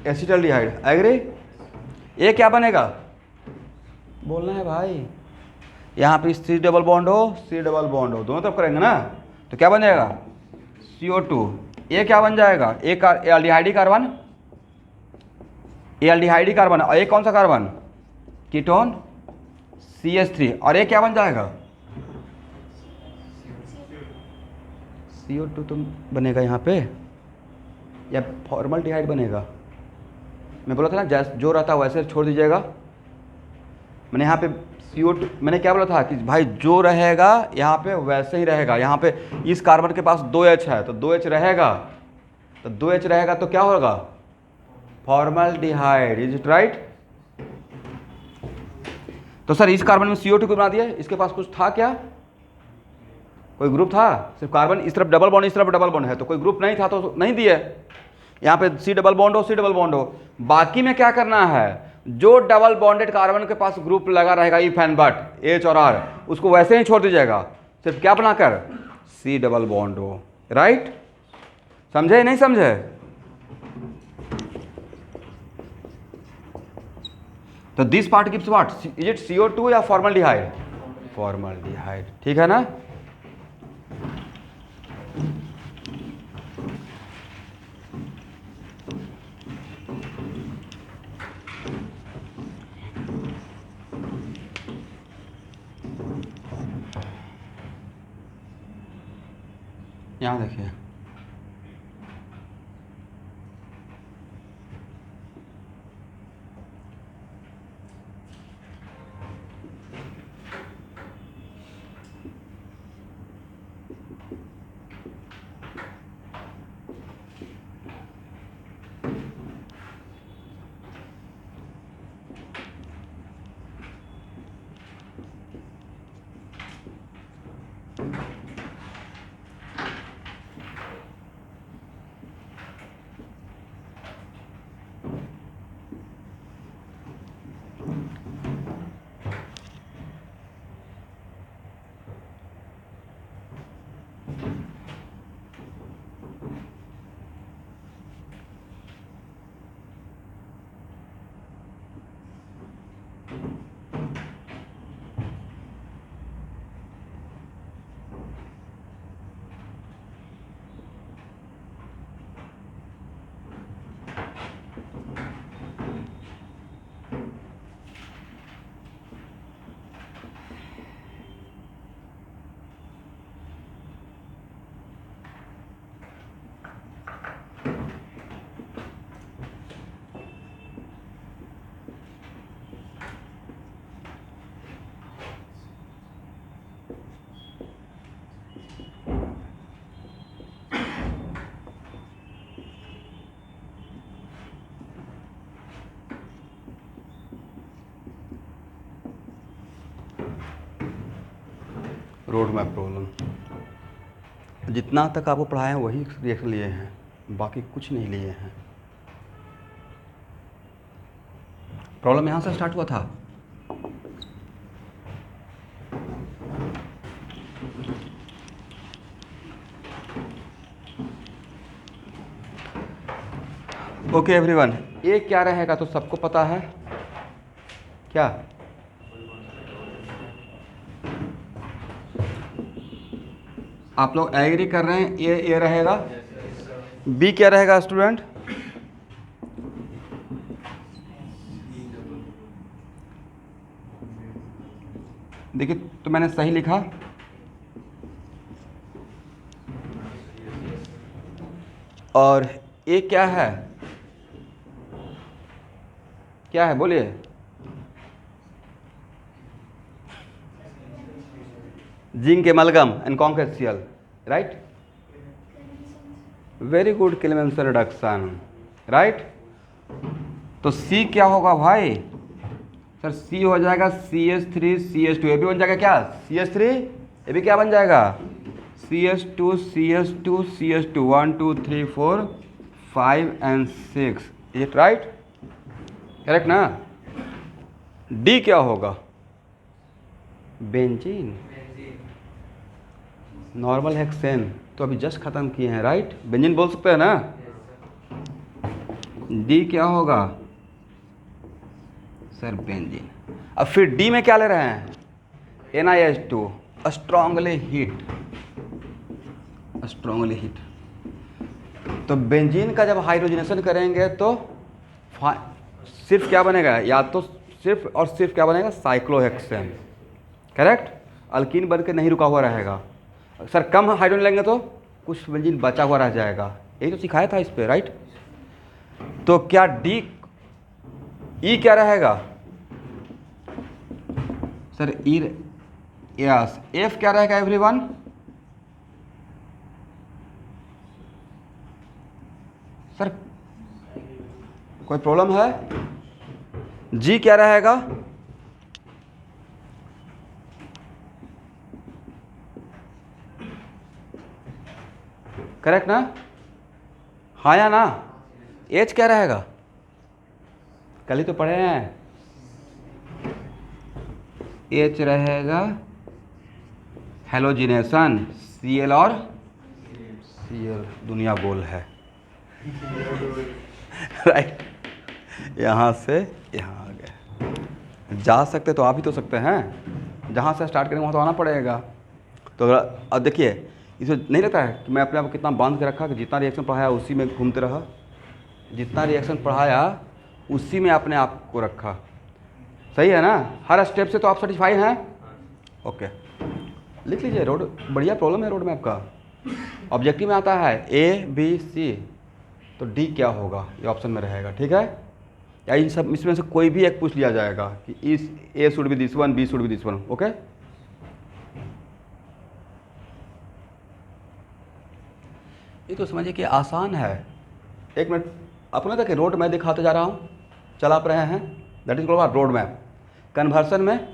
एसिटल्डिहाइड, एग्री। ये क्या बनेगा, बोलना है भाई। यहाँ पे सी डबल बॉन्ड हो, सी डबल बॉन्ड हो, दोनों तरफ करेंगे ना, तो क्या बन जाएगा, CO2। ये क्या बन जाएगा, एक एल्डिहाइडी कार्बन, एल्डिहाइडी कार्बन, और एक कौन सा कार्बन, कीटोन, CH3, और एक क्या बन जाएगा, CO2 तो बनेगा यहाँ पे, या फॉर्मल्डिहाइड बनेगा। मैं बोला था ना, जैसे जो रहता वैसे छोड़ दीजिएगा। मैंने यहाँ पे CO2, मैंने क्या बोला था कि भाई जो रहेगा यहाँ पे वैसे ही रहेगा। यहाँ पे इस कार्बन के पास 2H है तो 2H रहेगा, तो 2H रहेगा तो क्या होगा, फॉर्मल्डिहाइड, इज इट राइट। तो सर इस कार्बन में CO2 को बना दिया, इसके पास कुछ था क्या, कोई ग्रुप था, सिर्फ कार्बन, इस तरफ डबल बॉन्ड इस तरफ डबल बॉन्ड है, तो कोई ग्रुप नहीं था तो नहीं दिए। यहाँ पे सी डबल बॉन्ड हो, सी डबल बॉन्ड हो। बाकी में क्या करना है, जो डबल बॉन्डेड कार्बन के पास ग्रुप लगा रहेगा इफ एंड बट, H और R, उसको वैसे ही छोड़ दीजिएगा, सिर्फ क्या बनाकर, सी डबल बॉन्ड हो, राइट। समझे नहीं समझे? तो this part gives what, is it CO2 या फॉर्मल्डिहाइड, फॉर्मल्डिहाइड, ठीक है ना। यहाँ देखिए, रोड मैप प्रॉब्लम, जितना तक आपको पढ़ाए हैं वही रिएक्शन लिए हैं, बाकी कुछ नहीं लिए हैं। प्रॉब्लम यहाँ से स्टार्ट हुआ था। ओके एवरीवन, ये क्या रहेगा तो सबको पता है क्या? आप लोग एग्री कर रहे हैं? ये रहेगा। बी क्या रहेगा स्टूडेंट? देखिए तो मैंने सही लिखा, और ये क्या है? क्या है बोलिए? Zinc amalgam and conc HCl, right? Very good, Clemmensen reduction, right? तो सी क्या होगा भाई? सर सी हो जाएगा CH3 CH2, ये भी बन जाएगा क्या? CH3, ये भी क्या बन जाएगा? CH2 CH2 CH2, 1 2 3 4 5 and 6, it right? Correct ना? डी क्या होगा? बेंजीन, नॉर्मल हेक्सेन, तो अभी जस्ट खत्म किए हैं, राइट? बेंजीन बोल सकते हैं ना? डी क्या होगा? Sir benzene. अब फिर डी में क्या ले रहे हैं? NiH2, strongly heat, strongly heat. तो बेंजीन का जब हाइड्रोजनेशन करेंगे तो सिर्फ क्या बनेगा? या तो सिर्फ और सिर्फ क्या बनेगा? Cyclohexane, correct? अल्कीन बन के नहीं रुका हुआ रहेगा। सर कम हाइड्रोजन लेंगे तो कुछ बेंजीन बचा हुआ रह जाएगा, यही तो सिखाया था इस पे, राइट? तो क्या डी, ई क्या रहेगा? सर ई, यस। एफ क्या रहेगा एवरीवन? सर कोई प्रॉब्लम है? जी क्या रहेगा? करेक्ट ना? हाँ या ना? एच क्या रहेगा? कल ही तो पढ़े हैं। एच रहेगा हेलोजिनेशन, Cl और Cl, दुनिया गोल है, राइट? यहाँ से यहाँ आ गए, जा सकते तो आप ही तो सकते हैं, जहाँ से स्टार्ट करेंगे वहाँ तो आना पड़ेगा। तो अगर अब देखिए इसमें नहीं लगता है कि मैं अपने आप को कितना बांध के रखा कि जितना रिएक्शन पढ़ाया उसी में घूमते रहा, जितना रिएक्शन पढ़ाया उसी में अपने आप को रखा। सही है ना? हर स्टेप से तो आप सेटिस्फाई हैं? ओके, लिख लीजिए। रोड बढ़िया प्रॉब्लम है रोड मैप का। ऑब्जेक्टिव में आता है ए बी सी, तो डी क्या होगा ये ऑप्शन में रहेगा। ठीक है, या इन सब इसमें से कोई भी एक पूछ लिया जाएगा कि इस A should be this one, B should be this one. Okay, ये तो समझिए कि आसान है। एक मिनट, अपने तक रोड मैप दिखाते जा रहा हूँ, चला आप रहे हैं, that is called road map. Conversion में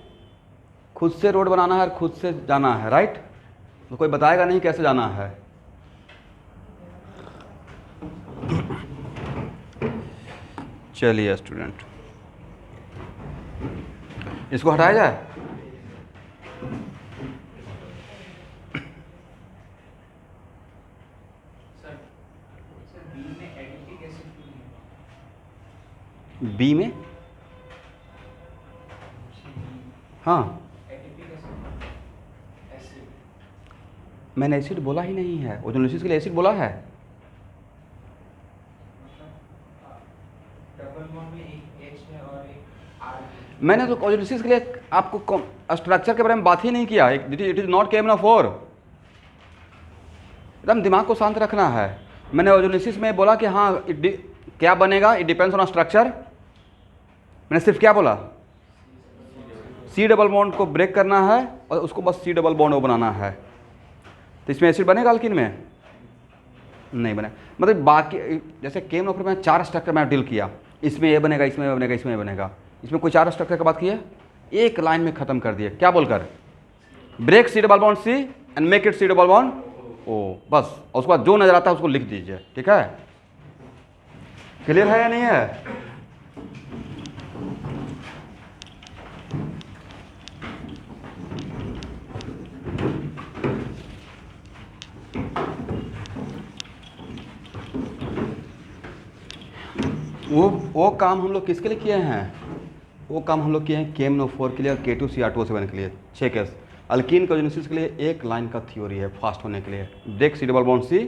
खुद से रोड बनाना है और खुद से जाना है, राइट? तो कोई बताएगा नहीं कैसे जाना है। चलिए स्टूडेंट, इसको हटाया जाए। बी में हाँ, मैंने एसिड बोला ही नहीं है। ओजोनोलिसिस के लिए एसिड बोला है? मैंने तो ओजोनोलिसिस के लिए आपको स्ट्रक्चर के बारे में बात ही नहीं किया। It is not KMnO4। एकदम दिमाग को शांत रखना है। मैंने ओजोनोलिसिस में बोला कि हाँ क्या बनेगा, इट डिपेंड्स ऑन स्ट्रक्चर। मैंने सिर्फ क्या बोला? C डबल बॉन्ड को ब्रेक करना है और उसको बस C डबल बॉन्ड बनाना है। तो इसमें एसिड बनेगा अल्कीन में? नहीं बने। मतलब बाकी जैसे KMnO4 में 4 स्ट्रक्चर में डील किया, इसमें ये बनेगा, इसमें ये बनेगा, इसमें ये बनेगा। इसमें कोई 4 स्ट्रक्चर की बात की है, एक लाइन में ख़त्म कर दिए। क्या बोलकर? Break C double bond C and make it C double bond O, बस। और उसके बाद जो नजर आता है उसको लिख दीजिए। ठीक है, क्लियर है या नहीं है? वो काम हम लोग किसके लिए किए हैं? वो काम हम लोग किए हैं KMnO4 के लिए और K2CR2O7 के लिए। 6 केस। अल्कीन ओजोनोलिसिस के लिए एक लाइन का थ्योरी है फास्ट होने के लिए, break C double bond C,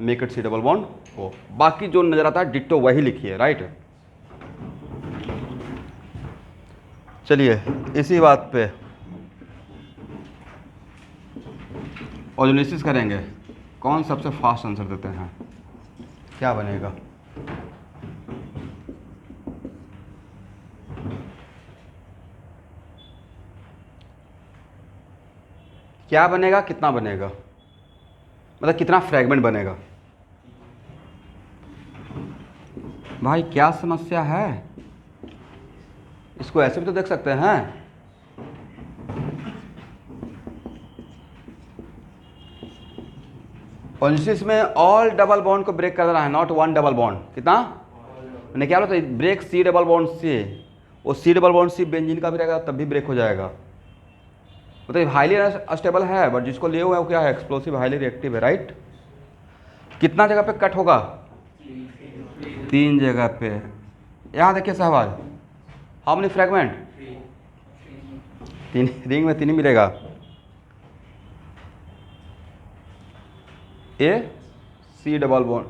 make it C double bond O। बाकी जो नजर आता है डिट्टो वही लिखिए, राइट? चलिए इसी बात पे ओजोनोलिसिस करेंगे। कौन सबसे फास्ट आंसर देते हैं? क्या बनेगा? क्या बनेगा, कितना बनेगा, मतलब कितना फ्रैगमेंट बनेगा? भाई क्या समस्या है? इसको ऐसे भी तो देख सकते हैं। ओजोनोलिसिस में ऑल डबल बॉन्ड को ब्रेक कर देना है, नॉट वन डबल बॉन्ड। कितना? मैंने क्या बोला था? Break C double bond C, वो C double bond C benzene का भी रहेगा तब भी ब्रेक हो जाएगा। मतलब हाईली अनस्टेबल है, बट जिसको लिए हुआ है वो क्या है? एक्सप्लोसिव, हाईली रिएक्टिव है, राइट? कितना जगह पे कट होगा? 3 जगह पे। यहाँ देखिए Sahiwal, how many fragment? 3 ring में 3 ही मिलेगा। A C double bond.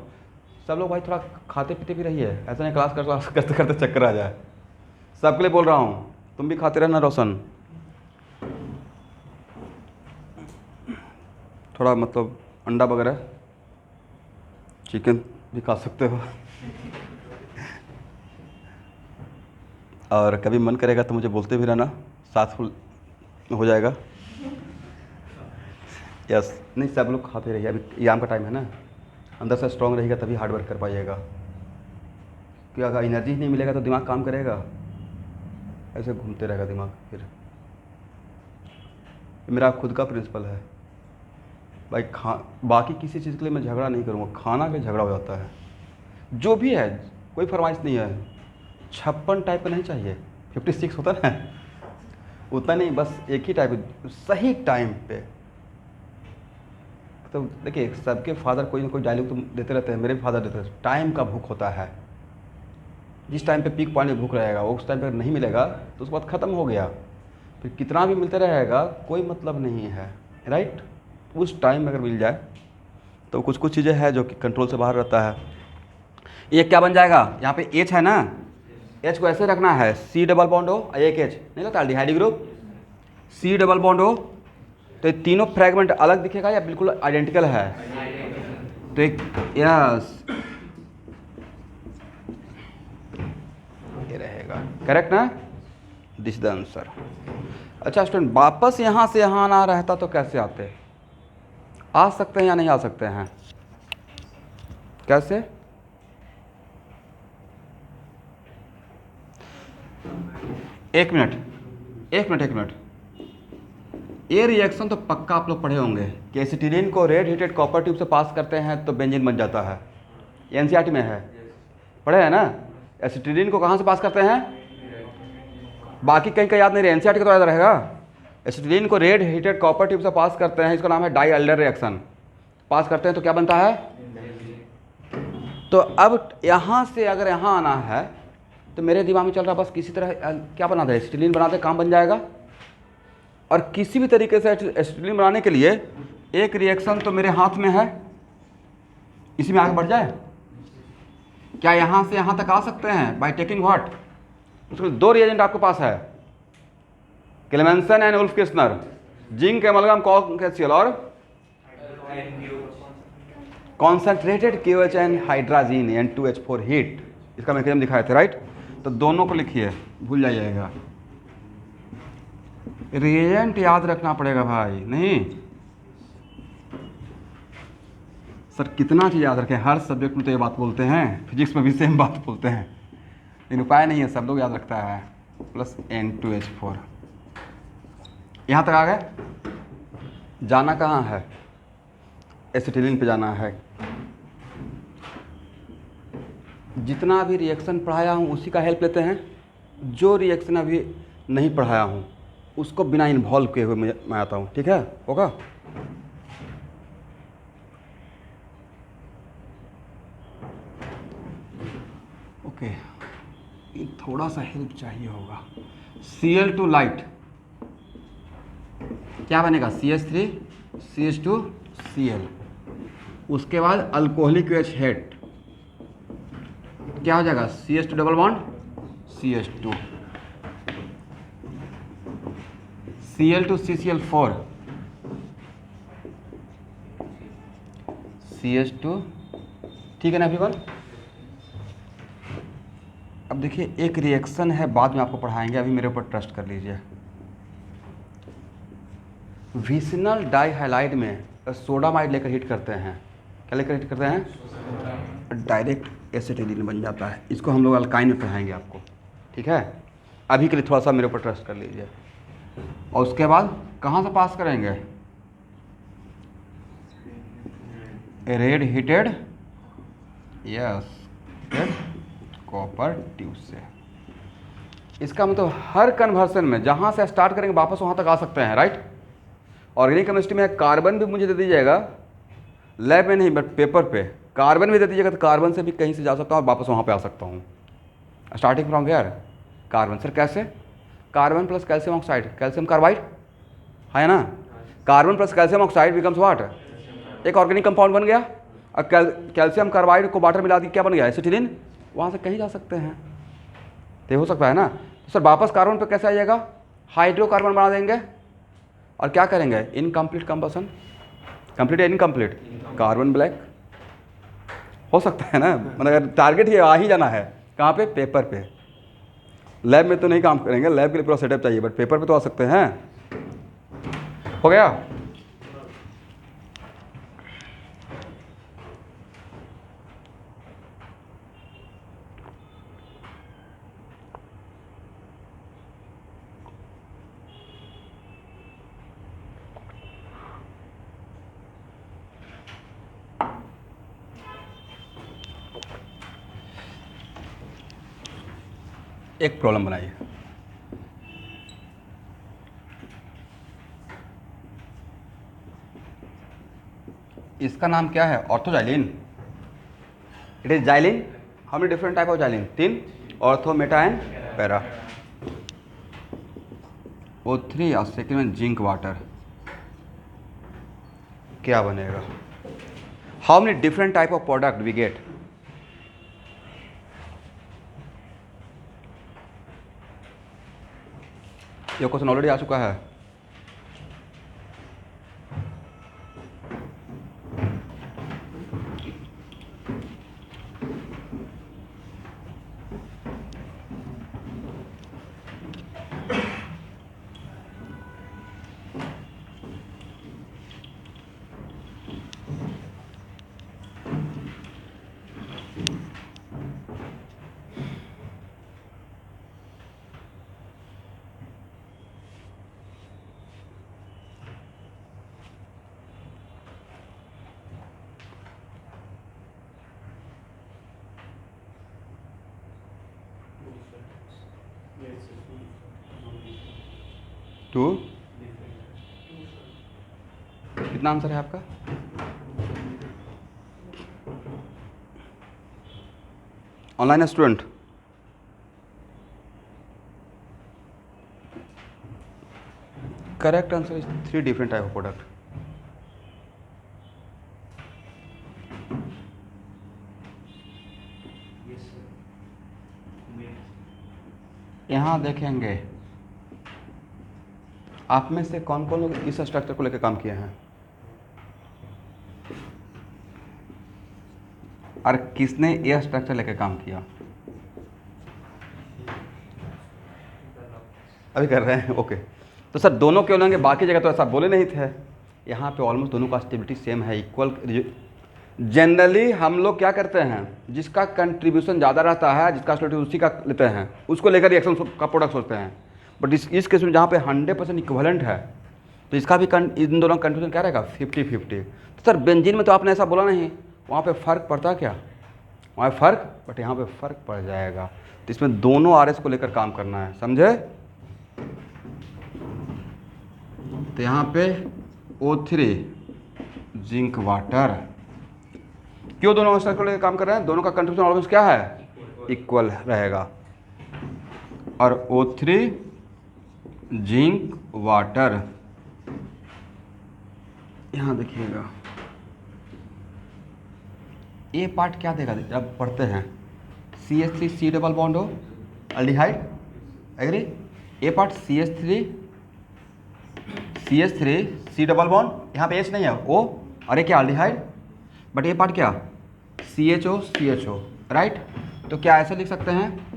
सब लोग भाई थोड़ा खाते पीते भी रहिए, ऐसा नहीं क्लास करते करते चक्कर आ जाए। सबके लिए बोल रहा हूँ, तुम भी खाते रहना रोशन। थोड़ा मतलब अंडा वगैरह, चिकन भी खा सकते हो। और कभी मन करेगा तो मुझे बोलते भी रहना, साथ हो जाएगा। यस, नहीं सब लोग खाते रहिए, अभी एग्जाम का टाइम है ना, अंदर से स्ट्रांग रहेगा तभी हार्ड वर्क कर पाइएगा। क्योंकि अगर एनर्जी नहीं मिलेगा तो दिमाग काम करेगा, ऐसे घूमते रहेगा दिमाग। फिर मेरा खुद का प्रिंसिपल है भाई, बाकी किसी चीज़ के लिए मैं झगड़ा नहीं करूँगा, खाना के झगड़ा हो जाता है। जो भी है कोई फरमाइश नहीं है, 56 टाइप का नहीं चाहिए, 56 होता ना उतना नहीं, बस एक ही टाइप सही टाइम पे। तो देखिए सबके फादर कोई ना कोई डायलॉग तो देते रहते हैं, मेरे भी फादर देते हैं, टाइम का भूख होता है। जिस टाइम पे पीक पॉइंट में भूख रहेगा वो उस टाइम पे नहीं मिलेगा तो उसके बाद ख़त्म हो गया। फिर कितना भी मिलता रहेगा कोई मतलब नहीं है, राइट। उस टाइम में अगर मिल जाए तो कुछ कुछ चीज़ें हैं जो कि कंट्रोल से बाहर रहता है। ये क्या बन जाएगा, यहाँ पे H है ना, H को ऐसे रखना है, C डबल बॉन्ड हो, एक H नहीं लगता aldehyde group, C double bond हो, तो ये तीनों फ्रेगमेंट अलग दिखेगा या बिल्कुल आइडेंटिकल है, तो एक यस ये रहेगा, करेक्ट ना, दिस द आंसर। अच्छा स्टूडेंट, वापस यहाँ से यहाँ आना रहता तो कैसे आते, आ सकते हैं या नहीं आ सकते हैं, कैसे? एक मिनट, ये रिएक्शन तो पक्का आप लोग पढ़े होंगे कि एसिटिलीन को रेड हीटेड कॉपर ट्यूब से पास करते हैं तो बेंजीन बन जाता है, ये एनसीईआरटी में है, पढ़े हैं ना। एसिटिलीन को कहाँ से पास करते हैं, बाकी कहीं का याद नहीं रहे, एनसीईआरटी का तो याद रहेगा। एसिटिलीन को रेड हीटेड कॉपर ट्यूब से पास करते हैं, इसका नाम है डाई एल्डर रिएक्शन, पास करते हैं तो क्या बनता है। तो अब यहाँ से अगर यहाँ आना है तो मेरे दिमाग में चल रहा बस किसी तरह क्या बना दे, एसिटिलीन बना दे, काम बन जाएगा। और किसी भी तरीके से एसिटिलीन बनाने के लिए एक रिएक्शन तो मेरे हाथ में है, इसी में आगे बढ़ जाए, क्या यहाँ से यहाँ तक आ सकते हैं बाय टेकिंग व्हाट, उसके दो रिएजेंट आपके पास है, Clemmensen and Wolff Kishner, zinc amalgam conc HCl और concentrated KOH hydrazine N2H4 heat, इसका मैकेनिज्म दिखाए थे, राइट। तो दोनों को लिखिए, भूल जाइएगा, रिएजेंट याद रखना पड़ेगा भाई, नहीं सर कितना चीज़ याद रखें, हर सब्जेक्ट में तो ये बात बोलते हैं, फिजिक्स में भी सेम बात बोलते हैं, लेकिन उपाय नहीं है, सब लोग याद रखता है, प्लस N2H4। यहाँ तक आ गए, जाना कहाँ है, एसिटिलीन पे जाना है। जितना भी रिएक्शन पढ़ाया हूँ उसी का हेल्प लेते हैं, जो रिएक्शन अभी नहीं पढ़ाया हूँ उसको बिना इन्वॉल्व किए हुए मैं आता हूँ, ठीक है, होगा। ओके, थोड़ा सा हेल्प चाहिए होगा। Cl2 लाइट क्या बनेगा, CH3 CH2 Cl, उसके बाद अल्कोहलिक OH हेड क्या हो जाएगा, CH2 double bond CH2, Cl2 CCl4 CH2, ठीक है ना एवरीवन। अब देखिए एक रिएक्शन है, बाद में आपको पढ़ाएंगे, अभी मेरे ऊपर ट्रस्ट कर लीजिए। विसिनल डाइहाइलाइड में सोडामाइड लेकर हीट करते हैं, क्या लेकर हीट करते हैं, डायरेक्ट एसिटिलीन बन जाता है, इसको हम लोग अल्काइन में पढ़ाएंगे आपको, ठीक है। अभी के लिए थोड़ा सा मेरे ऊपर ट्रस्ट कर लीजिए। और उसके बाद कहाँ से पास करेंगे, red heated yes copper tube से। इसका मतलब हर कन्वर्सन में जहाँ से स्टार्ट करेंगे वापस वहाँ तक आ सकते हैं, राइट। ऑर्गेनिक केमिस्ट्री में कार्बन भी मुझे दे दीजिएगा, लैब में नहीं बट पेपर पे कार्बन भी दे दीजिएगा, तो कार्बन से भी कहीं से जा सकता हूँ और वापस वहाँ पे आ सकता हूँ, starting from where, carbon. Sir कैसे, carbon plus calcium oxide, calcium carbide है ना, carbon plus calcium oxide becomes what, एक ऑर्गेनिक कंपाउंड बन गया, और कैल्शियम कार्बाइड को वाटर मिला दी क्या बन गया, एसिटिलीन, वहाँ से कहीं जा सकते हैं, तो हो सकता है ना। तो सर वापस कार्बन पे कैसे आइएगा, हाइड्रोकार्बन बना देंगे और क्या करेंगे, इनकम्प्लीट कंबसन, कंप्लीट या इनकम्प्लीट, कार्बन ब्लैक, हो सकता है ना। मतलब टारगेट ये आ ही जाना है, कहाँ पे, पेपर पे। लैब में तो नहीं काम करेंगे, लैब के लिए पूरा सेटअप चाहिए, बट पेपर पे तो आ सकते हैं। हो गया, एक प्रॉब्लम बनाइए, इसका नाम क्या है, orthoxylene, it is xylene, how many different type of xylene, 3, ortho meta and para. O3 और सेकेंड में जिंक वाटर, क्या बनेगा? How many different type of product we get? ये क्वेश्चन ऑलरेडी आ चुका है। टू, कितना आंसर है आपका? Online student, correct answer is 3 different type of product. यहाँ देखेंगे आप में से कौन कौन लोग इस स्ट्रक्चर को लेकर काम किए हैं और किसने यह स्ट्रक्चर लेकर काम किया? अभी कर रहे हैं, ओके। तो सर दोनों क्यों लेंगे, बाकी जगह तो ऐसा बोले नहीं थे। यहाँ पे ऑलमोस्ट दोनों का स्टेबिलिटी सेम है, इक्वल। जनरली हम लोग क्या करते हैं, जिसका कंट्रीब्यूशन ज़्यादा रहता है, जिसका स्टेबिलिटी उसी का लेते हैं, उसको लेकर रिएक्शन का प्रोडक्ट सोचते हैं। बट इस केस में जहाँ पे 100% इक्विवेलेंट है, तो इसका भी इन दोनों का कंट्रीब्यूशन क्या रहेगा? 50-50। तो सर बेंजीन में तो आपने ऐसा बोला नहीं, वहाँ पे फ़र्क पड़ता क्या? वहाँ फ़र्क, बट यहाँ पे फ़र्क पड़ जाएगा। तो इसमें दोनों RS को लेकर काम करना है, समझे? तो यहाँ पे O3 जिंक वाटर, क्यों दोनों को लेकर काम कर रहे हैं? दोनों का कंट्रीब्यूशन ऑलमोस्ट क्या है? इक्वल रहेगा। और O3 जिंक वाटर, यहाँ देखिएगा ये पार्ट क्या देगा जब पढ़ते हैं? CH3 C डबल बॉन्ड हो, अल्डिहाइड, एग्री? ये part CH3 C double bond, यहाँ पे H नहीं है, O, और ये क्या? अल्डिहाइड। बट ये पार्ट क्या? CHO, right? तो क्या ऐसे लिख सकते हैं?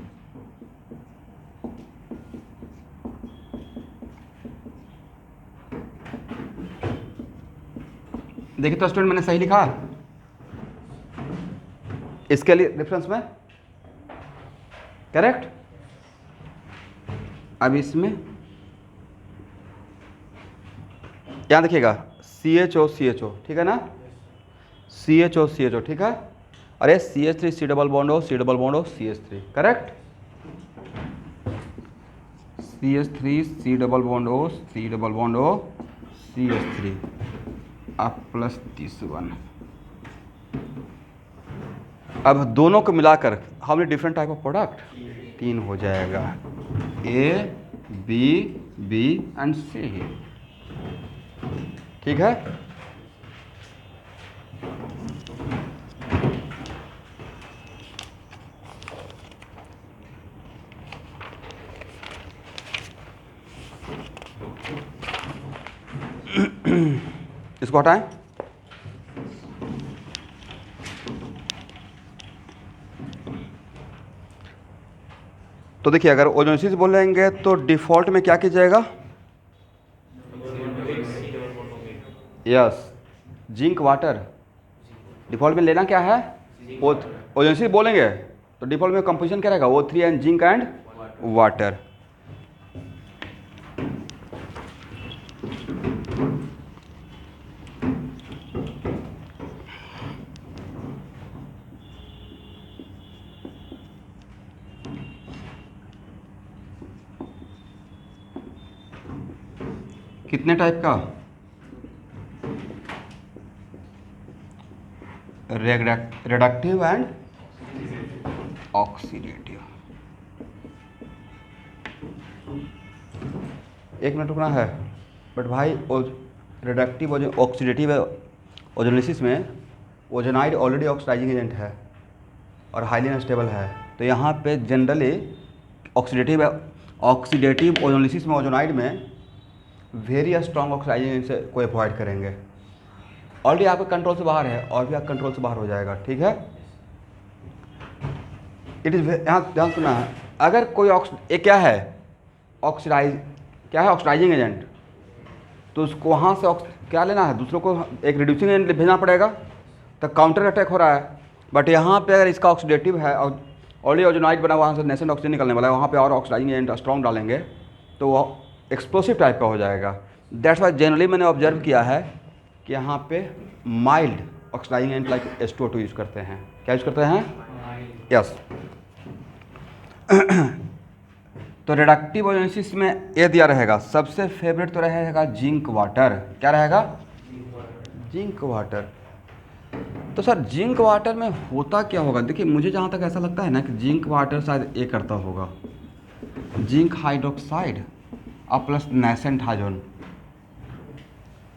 देखिए तो स्टूडेंट मैंने सही लिखा इसके लिए रेफरेंस में, करेक्ट? अब इसमें यहाँ देखिएगा CHO, ठीक है ना? CHO, ठीक है? अरे CH3 C डबल बॉन्ड हो, CH3, correct? CH3 C double bond हो, CH3 अब प्लस दिस वन। अब दोनों को मिलाकर how many different type of product? 3 हो जाएगा, A, B एंड C, ठीक है? इसको हटाएं। तो देखिए अगर ओजोनोसिस बोलेंगे तो डिफ़ॉल्ट में क्या कीजिएगा? यस, जिंक वाटर डिफ़ॉल्ट में लेना क्या है? ओजोनोसिस बोलेंगे तो डिफ़ॉल्ट में कंपोजिशन क्या रहेगा? O3 and zinc and water. कितने टाइप का? Reductive and oxidative. 1 मिनट रुकना है। बट भाई रिडक्टिव ऑक्सीडेटिव ओजोलिसिस में ओजोनाइड ऑलरेडी ऑक्सीडाइजिंग एजेंट है और हाईली अनस्टेबल है, तो यहाँ पे जनरली ऑक्सीडेटिव ओजोलिसिस में ओजोनाइड में वेरी स्ट्रॉन्ग ऑक्सीडाइजिंग एजेंट से को अवॉइड करेंगे। ऑलरेडी आपके कंट्रोल से बाहर है और भी आप कंट्रोल से बाहर हो जाएगा, ठीक है। इट इज़ यहाँ ध्यान सुना है, अगर कोई एक क्या है ऑक्सीडाइजिंग एजेंट, तो उसको वहाँ से क्या लेना है, दूसरों को एक रिड्यूसिंग एजेंट भेजना पड़ेगा, तो काउंटर अटैक हो रहा है। बट यहाँ पे अगर इसका ऑक्सीडेटिव है और ऑलरेडी ओजोनाइड बना वहाँ से नेसेंट ऑक्सीजन निकलने वाला है, वहाँ पे और ऑक्सीडाइजिंग एजेंट स्ट्रॉन्ग डालेंगे तो वो एक्सप्लोसिव टाइप का हो जाएगा। दैट्स वाई जनरली मैंने ऑब्जर्व किया है कि यहाँ पे mild oxidising agent like H2O2 use करते हैं। क्या यूज़ करते हैं? यस। तो रिडक्टिव ओजोलिसिस में ये दिया रहेगा, सबसे फेवरेट तो रहेगा जिंक वाटर। क्या रहेगा? Zinc water. तो सर जिंक वाटर में होता क्या होगा? देखिए मुझे जहाँ तक ऐसा लगता है ना कि जिंक वाटर शायद ये करता होगा, जिंक हाइड्रोक्साइड और प्लस नेसेंट हाइड्रोजन,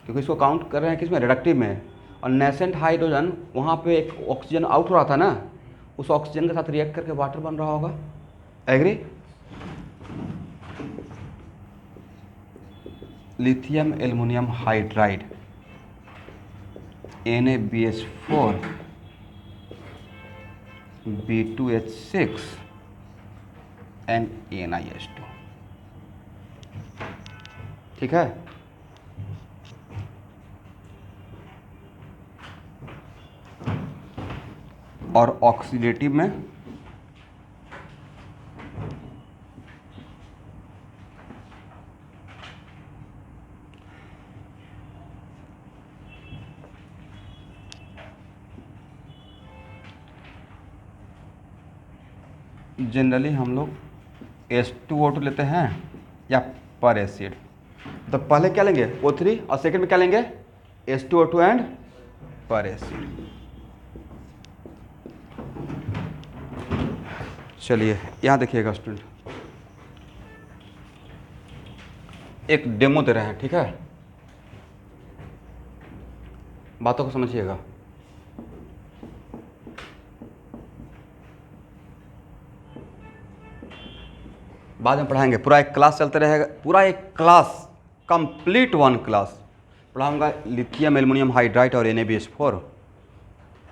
क्योंकि इसको काउंट कर रहे हैं किसमें? रिडक्टिव में। और नेसेंट हाइड्रोजन वहाँ पे एक ऑक्सीजन आउट हो रहा था ना, उस ऑक्सीजन के साथ रिएक्ट करके वाटर बन रहा होगा। Agree? Lithium aluminium hydride NaBH4 B2H6 and NiH2, ठीक है। और ऑक्सीडेटिव में जनरली हम लोग H2O2 लेते हैं या पर एसिड। तो पहले क्या लेंगे? O3 और सेकंड में क्या लेंगे? H2O2 एंड पर एसिड। चलिए यहाँ देखिएगा स्टूडेंट, एक डेमो दे रहे हैं, ठीक है, बातों को समझिएगा। बाद में पढ़ाएंगे, पूरा एक क्लास चलते रहेगा, पूरा एक क्लास कंप्लीट 1 क्लास पढ़ाऊंगा लिथियम एल्युमिनियम हाइड्राइड और NaBH4,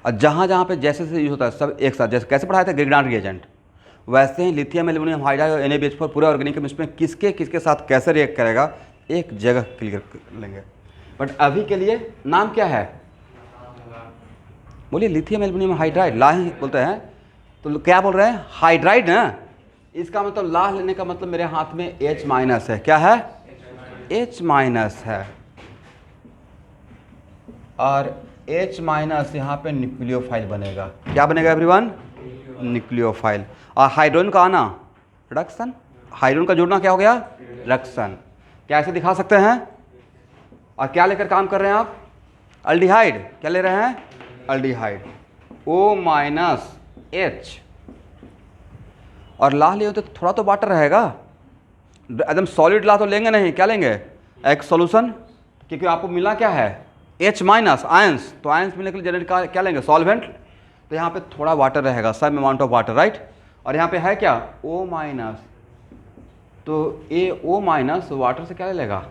और जहाँ जहाँ पे जैसे जैसे यूज होता है सब एक साथ, जैसे कैसे पढ़ाए थे ग्रिग्नार्ड रिएजेंट, वैसे ही लिथियम एल्युमिनियम हाइड्राइड और NaBH4 पूरे ऑर्गेनिक केमिस्ट्री में किसके किसके साथ कैसे रिएक्ट करेगा एक जगह क्लियर कर लेंगे। बट अभी के लिए नाम क्या है? बोलिए लिथियम एल्युमिनियम हाइड्राइड, ला ही बोलते हैं, तो क्या बोल रहे हैं? हाइड्राइड ना, इसका मतलब ला लेने का मतलब मेरे हाथ में H माइनस है। क्या है? H माइनस है, और H माइनस यहाँ पे न्यूक्लियोफाइल बनेगा। क्या बनेगा एवरीवन? न्यूक्लियोफाइल। और हाइड्रोजन का आना रिडक्शन, हाइड्रोजन का जुड़ना क्या हो गया? रिडक्शन। क्या ऐसे दिखा सकते हैं? और क्या लेकर काम कर रहे हैं आप? अल्डिहाइड। क्या ले रहे हैं? अल्डिहाइड। O माइनस H, और ला लिए तो थोड़ा तो वाटर रहेगा, एकदम सॉलिड ला तो लेंगे नहीं। क्या लेंगे? एक सॉल्यूशन, क्योंकि आपको मिला क्या है? H माइनस आयंस, तो आयंस मिलने के लिए जनरेट क्या लेंगे? सॉल्वेंट। तो यहाँ पे थोड़ा वाटर रहेगा, some amount of water, right. और यहाँ पे है क्या? O माइनस, तो O माइनस वाटर से क्या ले लेगा?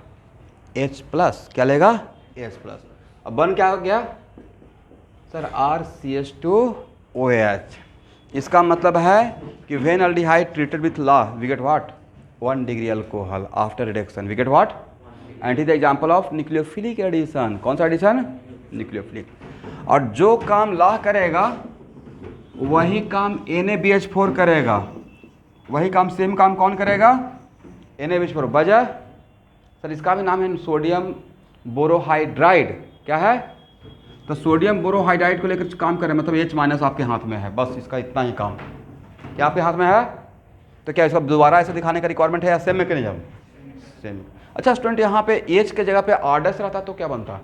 H plus. क्या लेगा? H plus. अब बन क्या हो गया सर? RCH2OH। इसका मतलब है कि व्हेन अल्डिहाइड ट्रीटेड विथ ला we get what? 1 degree alcohol after reduction we get what? And it is example of nucleophilic addition. कौन सा एडिशन? न्यूक्लियोफिलिक। और जो काम ला करेगा वही काम NaBH4 करेगा, वही काम सेम काम कौन करेगा? NaBH4। वजह सर इसका भी नाम है सोडियम बोरोहाइड्राइड। क्या है? तो सोडियम बोरोहाइड्राइड को लेकर काम करें, मतलब H माइनस आपके हाथ में है, बस इसका इतना ही काम। क्या आपके हाथ में है? तो क्या इसको दोबारा ऐसे दिखाने का रिक्वायरमेंट है या सेम मैकेनिज्म? सेम। अच्छा स्टूडेंट, यहाँ पे H के जगह पे R डैश रहता तो क्या बनता?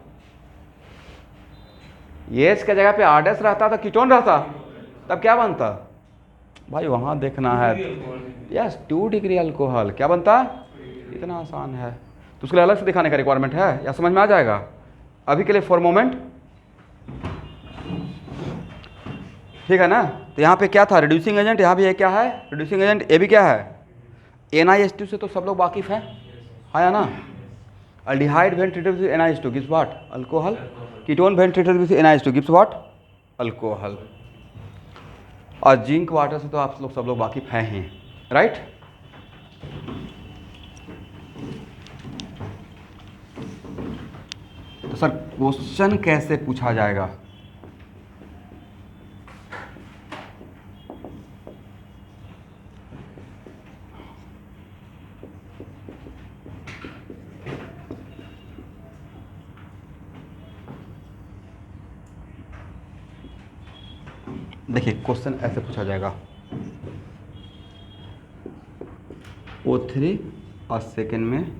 H के जगह पे R डैश रहता तो कीटोन रहता, तब क्या बनता? भाई वहाँ देखना है। Yes, 2 degree alcohol. क्या बनता? इतना आसान है। तो उसके लिए अलग से दिखाने का रिक्वायरमेंट है, या समझ में आ जाएगा? अभी के लिए फॉर मोमेंट ठीक है ना। तो यहाँ पे क्या था, रिड्यूसिंग एजेंट, यहाँ भी ये क्या है, रिड्यूसिंग एजेंट, ये भी क्या है, NiH2 से तो सब लोग वाकिफ हैं, हाँ या ना। Aldehyde when treated with NiH2 gives what, alcohol. Ketone when treated with NiH2 gives what, alcohol. और जिंक वाटर से तो आप लोग सब लोग वाकिफ हैं ही, राइट। तो सर क्वेश्चन कैसे पूछा जाएगा? देखिए क्वेश्चन ऐसे पूछा जाएगा, O3 और सेकेंड में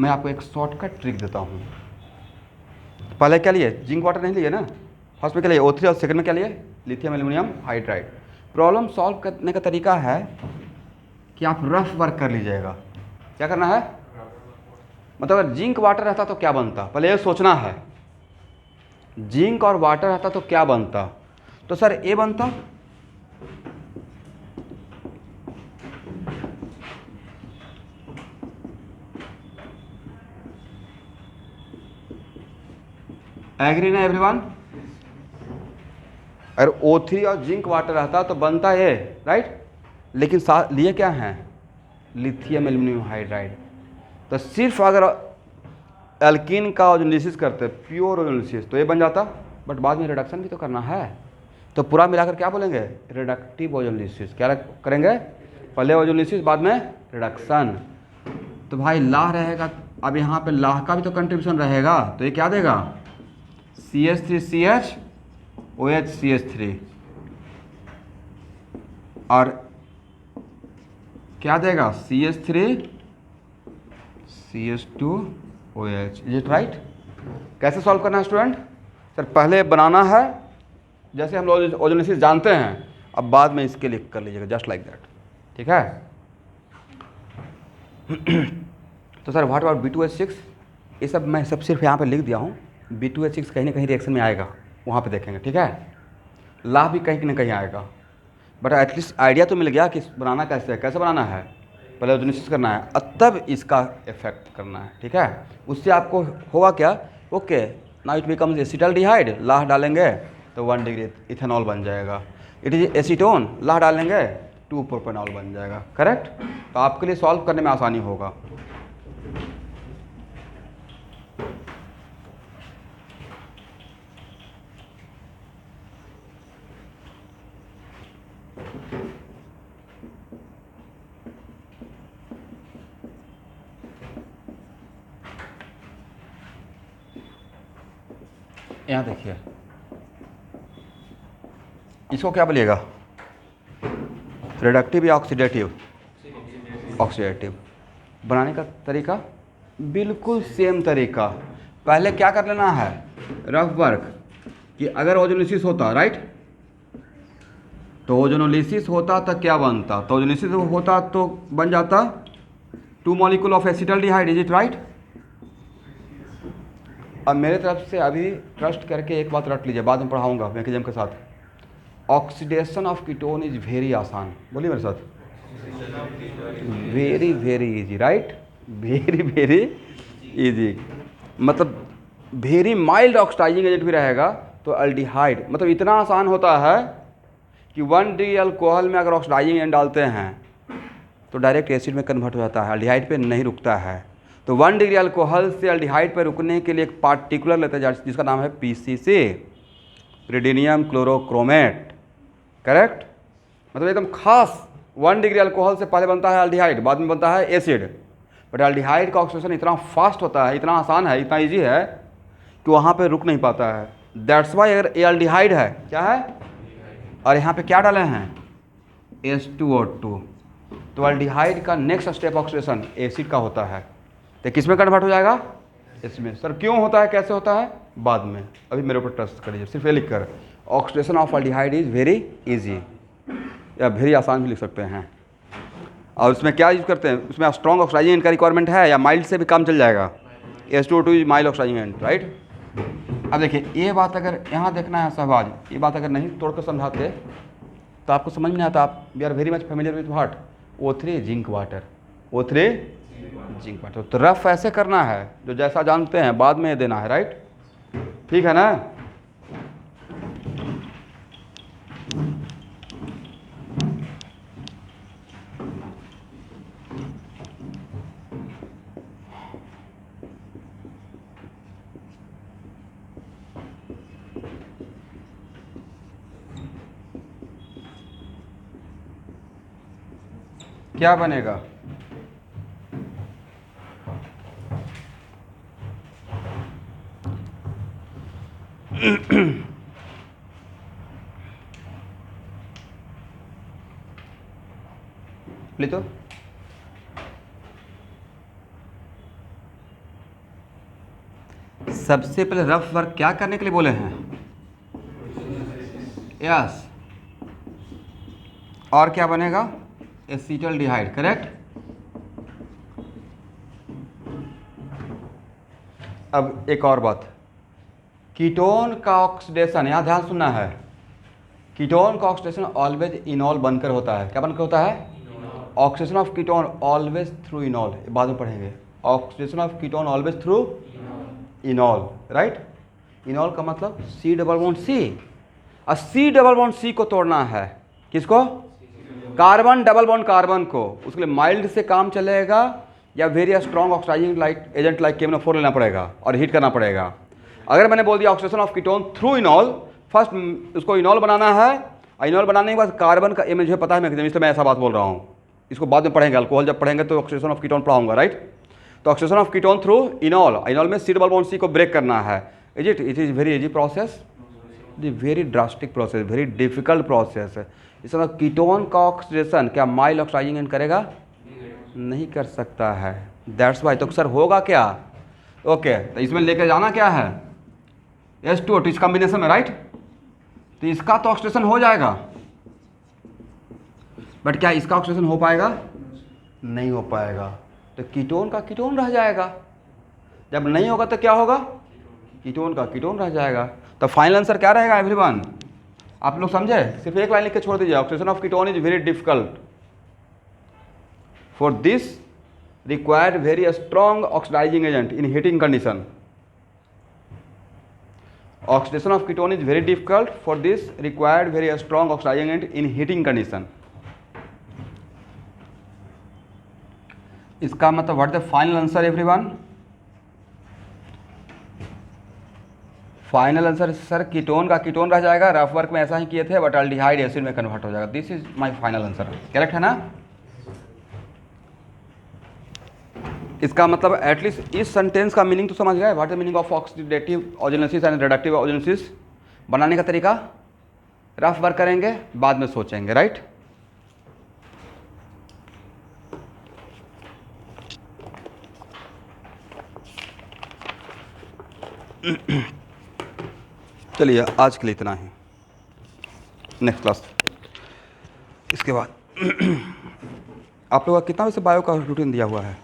मैं आपको एक शॉर्टकट ट्रिक देता हूँ। पहले क्या लिए, जिंक वाटर नहीं लिए ना, फर्स्ट में क्या लिए O3 और सेकेंड में क्या लिए, lithium aluminium hydride. Problem solve करने का तरीका है कि आप रफ वर्क कर लीजिएगा। क्या करना है, मतलब अगर जिंक वाटर रहता तो क्या बनता, पहले ये सोचना है, जिंक और वाटर रहता तो क्या बनता। तो सर ए बनता, एग्री ना एवरीवन। अगर O3 और जिंक वाटर रहता तो बनता ये, राइट। लेकिन साथ लिए क्या है, लिथियम एल्यूमिनियम हाइड्राइड। तो सिर्फ अगर एल्कीन का ओजोलिसिस करते, प्योर ओजोलिसिस, तो ये बन जाता, बट बाद में रिडक्शन भी तो करना है। तो पूरा मिलाकर क्या बोलेंगे, रिडक्टिव ओजोलिसिस। क्या करेंगे, पहले ओजोलिसिस बाद में रिडक्शन। तो भाई लाह रहेगा, अब यहाँ पे लाह का भी तो कंट्रीब्यूशन रहेगा, तो ये क्या देगा, CH3CH OH CH3, और क्या देगा CH3 CH2 OH। Is it right? कैसे सॉल्व करना है स्टूडेंट? सर पहले बनाना है जैसे हम लोग ओजोलिसिस जानते हैं, अब बाद में इसके लिए कर लीजिएगा, जस्ट लाइक दैट, ठीक है। तो सर व्हाट अबाउट B2H6, ये सब मैं सब सिर्फ यहाँ पे लिख दिया हूँ। B2H6 कहीं ना कहीं रिएक्शन में आएगा, वहाँ पे देखेंगे, ठीक है। ला भी कहीं ना कहीं आएगा, बट एटलीस्ट आइडिया तो मिल गया कि बनाना कैसे है, कैसे बनाना है, पहले ओजोलिसिस करना है और तब इसका इफेक्ट करना है, ठीक है। उससे आपको होगा क्या, okay now it becomes acetaldehyde, लाह डालेंगे तो 1 डिग्री इथेनॉल बन जाएगा। इट इज एसीटोन, लाह डालेंगे 2 प्रोपेनॉल बन जाएगा, करेक्ट। तो आपके लिए सॉल्व करने में आसानी होगा। यहाँ देखिए, इसको क्या बोलिएगा, रिडक्टिव या ऑक्सीडेटिव, ऑक्सीडेटिव। बनाने का तरीका बिल्कुल सेम तरीका। पहले क्या कर लेना है, रफ वर्क, कि अगर ओजोलिसिस होता, राइट, तो ओजोलिसिस होता तो क्या बनता, तो ओजोलिसिस होता तो बन जाता 2 molecule of acetaldehyde, is it right. अब मेरे तरफ से अभी ट्रस्ट करके एक बात रट लीजिए, बाद में पढ़ाऊंगा मैकेनिज्म के साथ। Oxidation of ketone is very आसान, बोलिए मेरे साथ, very very easy, right, very very easy. मतलब वेरी माइल्ड ऑक्सीडाइजिंग एजेंट भी रहेगा तो अल्डिहाइड, मतलब इतना आसान होता है कि 1 डिग्री अल्कोहल में अगर ऑक्सीडाइजिंग एजेंट डालते हैं तो डायरेक्ट एसिड में कन्वर्ट हो जाता है, अल्डिहाइड पे नहीं रुकता है। तो 1 डिग्री अल्कोहल से अल्डिहाइड पर रुकने के लिए एक पार्टिकुलर लेते हैं जिसका नाम है PCC, प्रिडीनियम क्लोरोक्रोमेट, करेक्ट। मतलब एकदम खास 1 डिग्री अल्कोहल से पहले बनता है अल्डिहाइड, बाद में बनता है एसिड। बट अल्डिहाइड का ऑक्सीडेशन इतना फास्ट होता है, इतना आसान है, इतना ईजी है कि वहाँ पे रुक नहीं पाता है। दैट्स वाई अगर ये अल्डिहाइड है, क्या है, और यहाँ पे क्या डाले हैं, H2O2, तो अल्डिहाइड का नेक्स्ट स्टेप ऑक्सीडेशन एसिड का होता है, तो किस में कन्वर्ट हो जाएगा, इसमें। सर क्यों होता है, कैसे होता है, बाद में, अभी मेरे ऊपर ट्रस्ट करिए, सिर्फ ये लिख कर, oxidation of aldehyde is very easy, या वेरी आसान भी लिख सकते हैं। और उसमें क्या यूज़ करते हैं, उसमें स्ट्रॉन्ग ऑक्सीडाइजिंग एजेंट का रिक्वायरमेंट है या माइल्ड से भी काम चल जाएगा? H2O2 is mild oxidising agent, right. अब देखिए ये बात अगर यहाँ देखना है सहबाज, ये बात अगर नहीं तोड़ कर समझाते तो आपको समझ नहीं आता। आप we are very much familiar with what, O3 zinc water, O3 zinc water. तो रफ ऐसे करना है, जो जैसा जानते हैं बाद में देना है, राइट, ठीक है ना। क्या बनेगा? तो सबसे पहले रफ वर्क क्या करने के लिए बोले हैं? यस, और क्या बनेगा? Acetaldehyde, correct. अब एक और बात, कीटोन का ऑक्सीडेशन, यहाँ ध्यान सुनना है, कीटोन का ऑक्सीडेशन ऑलवेज इनॉल बनकर होता है। क्या बनकर होता है? Oxidation of ketone always through इनॉल, बाद में पढ़ेंगे। Oxidation of ketone always through इनॉल, right. इनॉल का मतलब C डबल बॉन्ड C, और C डबल बॉन्ड C को तोड़ना है। किसको? कार्बन डबल बॉन्ड कार्बन को। उसके लिए माइल्ड से काम चलेगा या very strong oxidising like agent like KMnO4 लेना पड़ेगा और हीट करना पड़ेगा। अगर मैंने बोल दिया oxidation of ketone through इनॉल, first उसको इनॉल बनाना है, और इनॉल बनाने के बाद कार्बन का, ये मुझे पता है मैकेनिज्म, इसलिए मैं ऐसा बात बोल रहा हूँ। इसको बाद में पढ़ेंगे, अल्कोहल जब पढ़ेंगे तो ऑक्सीडेशन ऑफ कीटोन पढ़ाऊंगा, राइट। तो ऑक्सीडेशन ऑफ कीटोन थ्रू इनॉल, इनॉल में C डबल बॉन्ड C को ब्रेक करना है। It is very easy process, very drastic process, very difficult process है। इस तरह कीटोन का ऑक्सीडेशन क्या माइल्ड ऑक्सीडाइजिंग एजेंट करेगा? नहीं कर सकता है। That's why. तो सर होगा क्या? ओके, तो इसमें लेकर जाना क्या है? H2O2 इस कॉम्बिनेशन में, राइट। तो इसका तो ऑक्सीडेशन हो जाएगा, बट क्या इसका ऑक्सीडेशन हो पाएगा? नहीं हो पाएगा। तो कीटोन का कीटोन रह जाएगा। जब नहीं होगा तो क्या होगा? कीटोन का कीटोन रह जाएगा। तो फाइनल आंसर क्या रहेगा एवरीवन? आप लोग समझे? सिर्फ एक लाइन लिख के छोड़ दीजिए। Oxidation of ketone is very difficult, for this required very strong oxidising agent in heating condition. Oxidation of ketone is very difficult, for this required very strong oxidizing agent in heating condition. इसका मतलब what the final answer everyone? Final answer sir ketone का ketone रह जाएगा। Rough work में ऐसा ही किए थे, but aldehyde acid में कन्वर्ट हो जाएगा। This is my final answer, correct है ना? इसका मतलब एटलीस्ट इस सेंटेंस का मीनिंग तो समझ गए। What the meaning of oxidative ozonolysis and reductive ozonolysis? बनाने का तरीका रफ वर्क करेंगे, बाद में सोचेंगे, राइट। चलिए आज के लिए इतना ही, नेक्स्ट क्लास इसके बाद। आप लोगों का कितना वैसे बायो का रूटीन दिया हुआ है?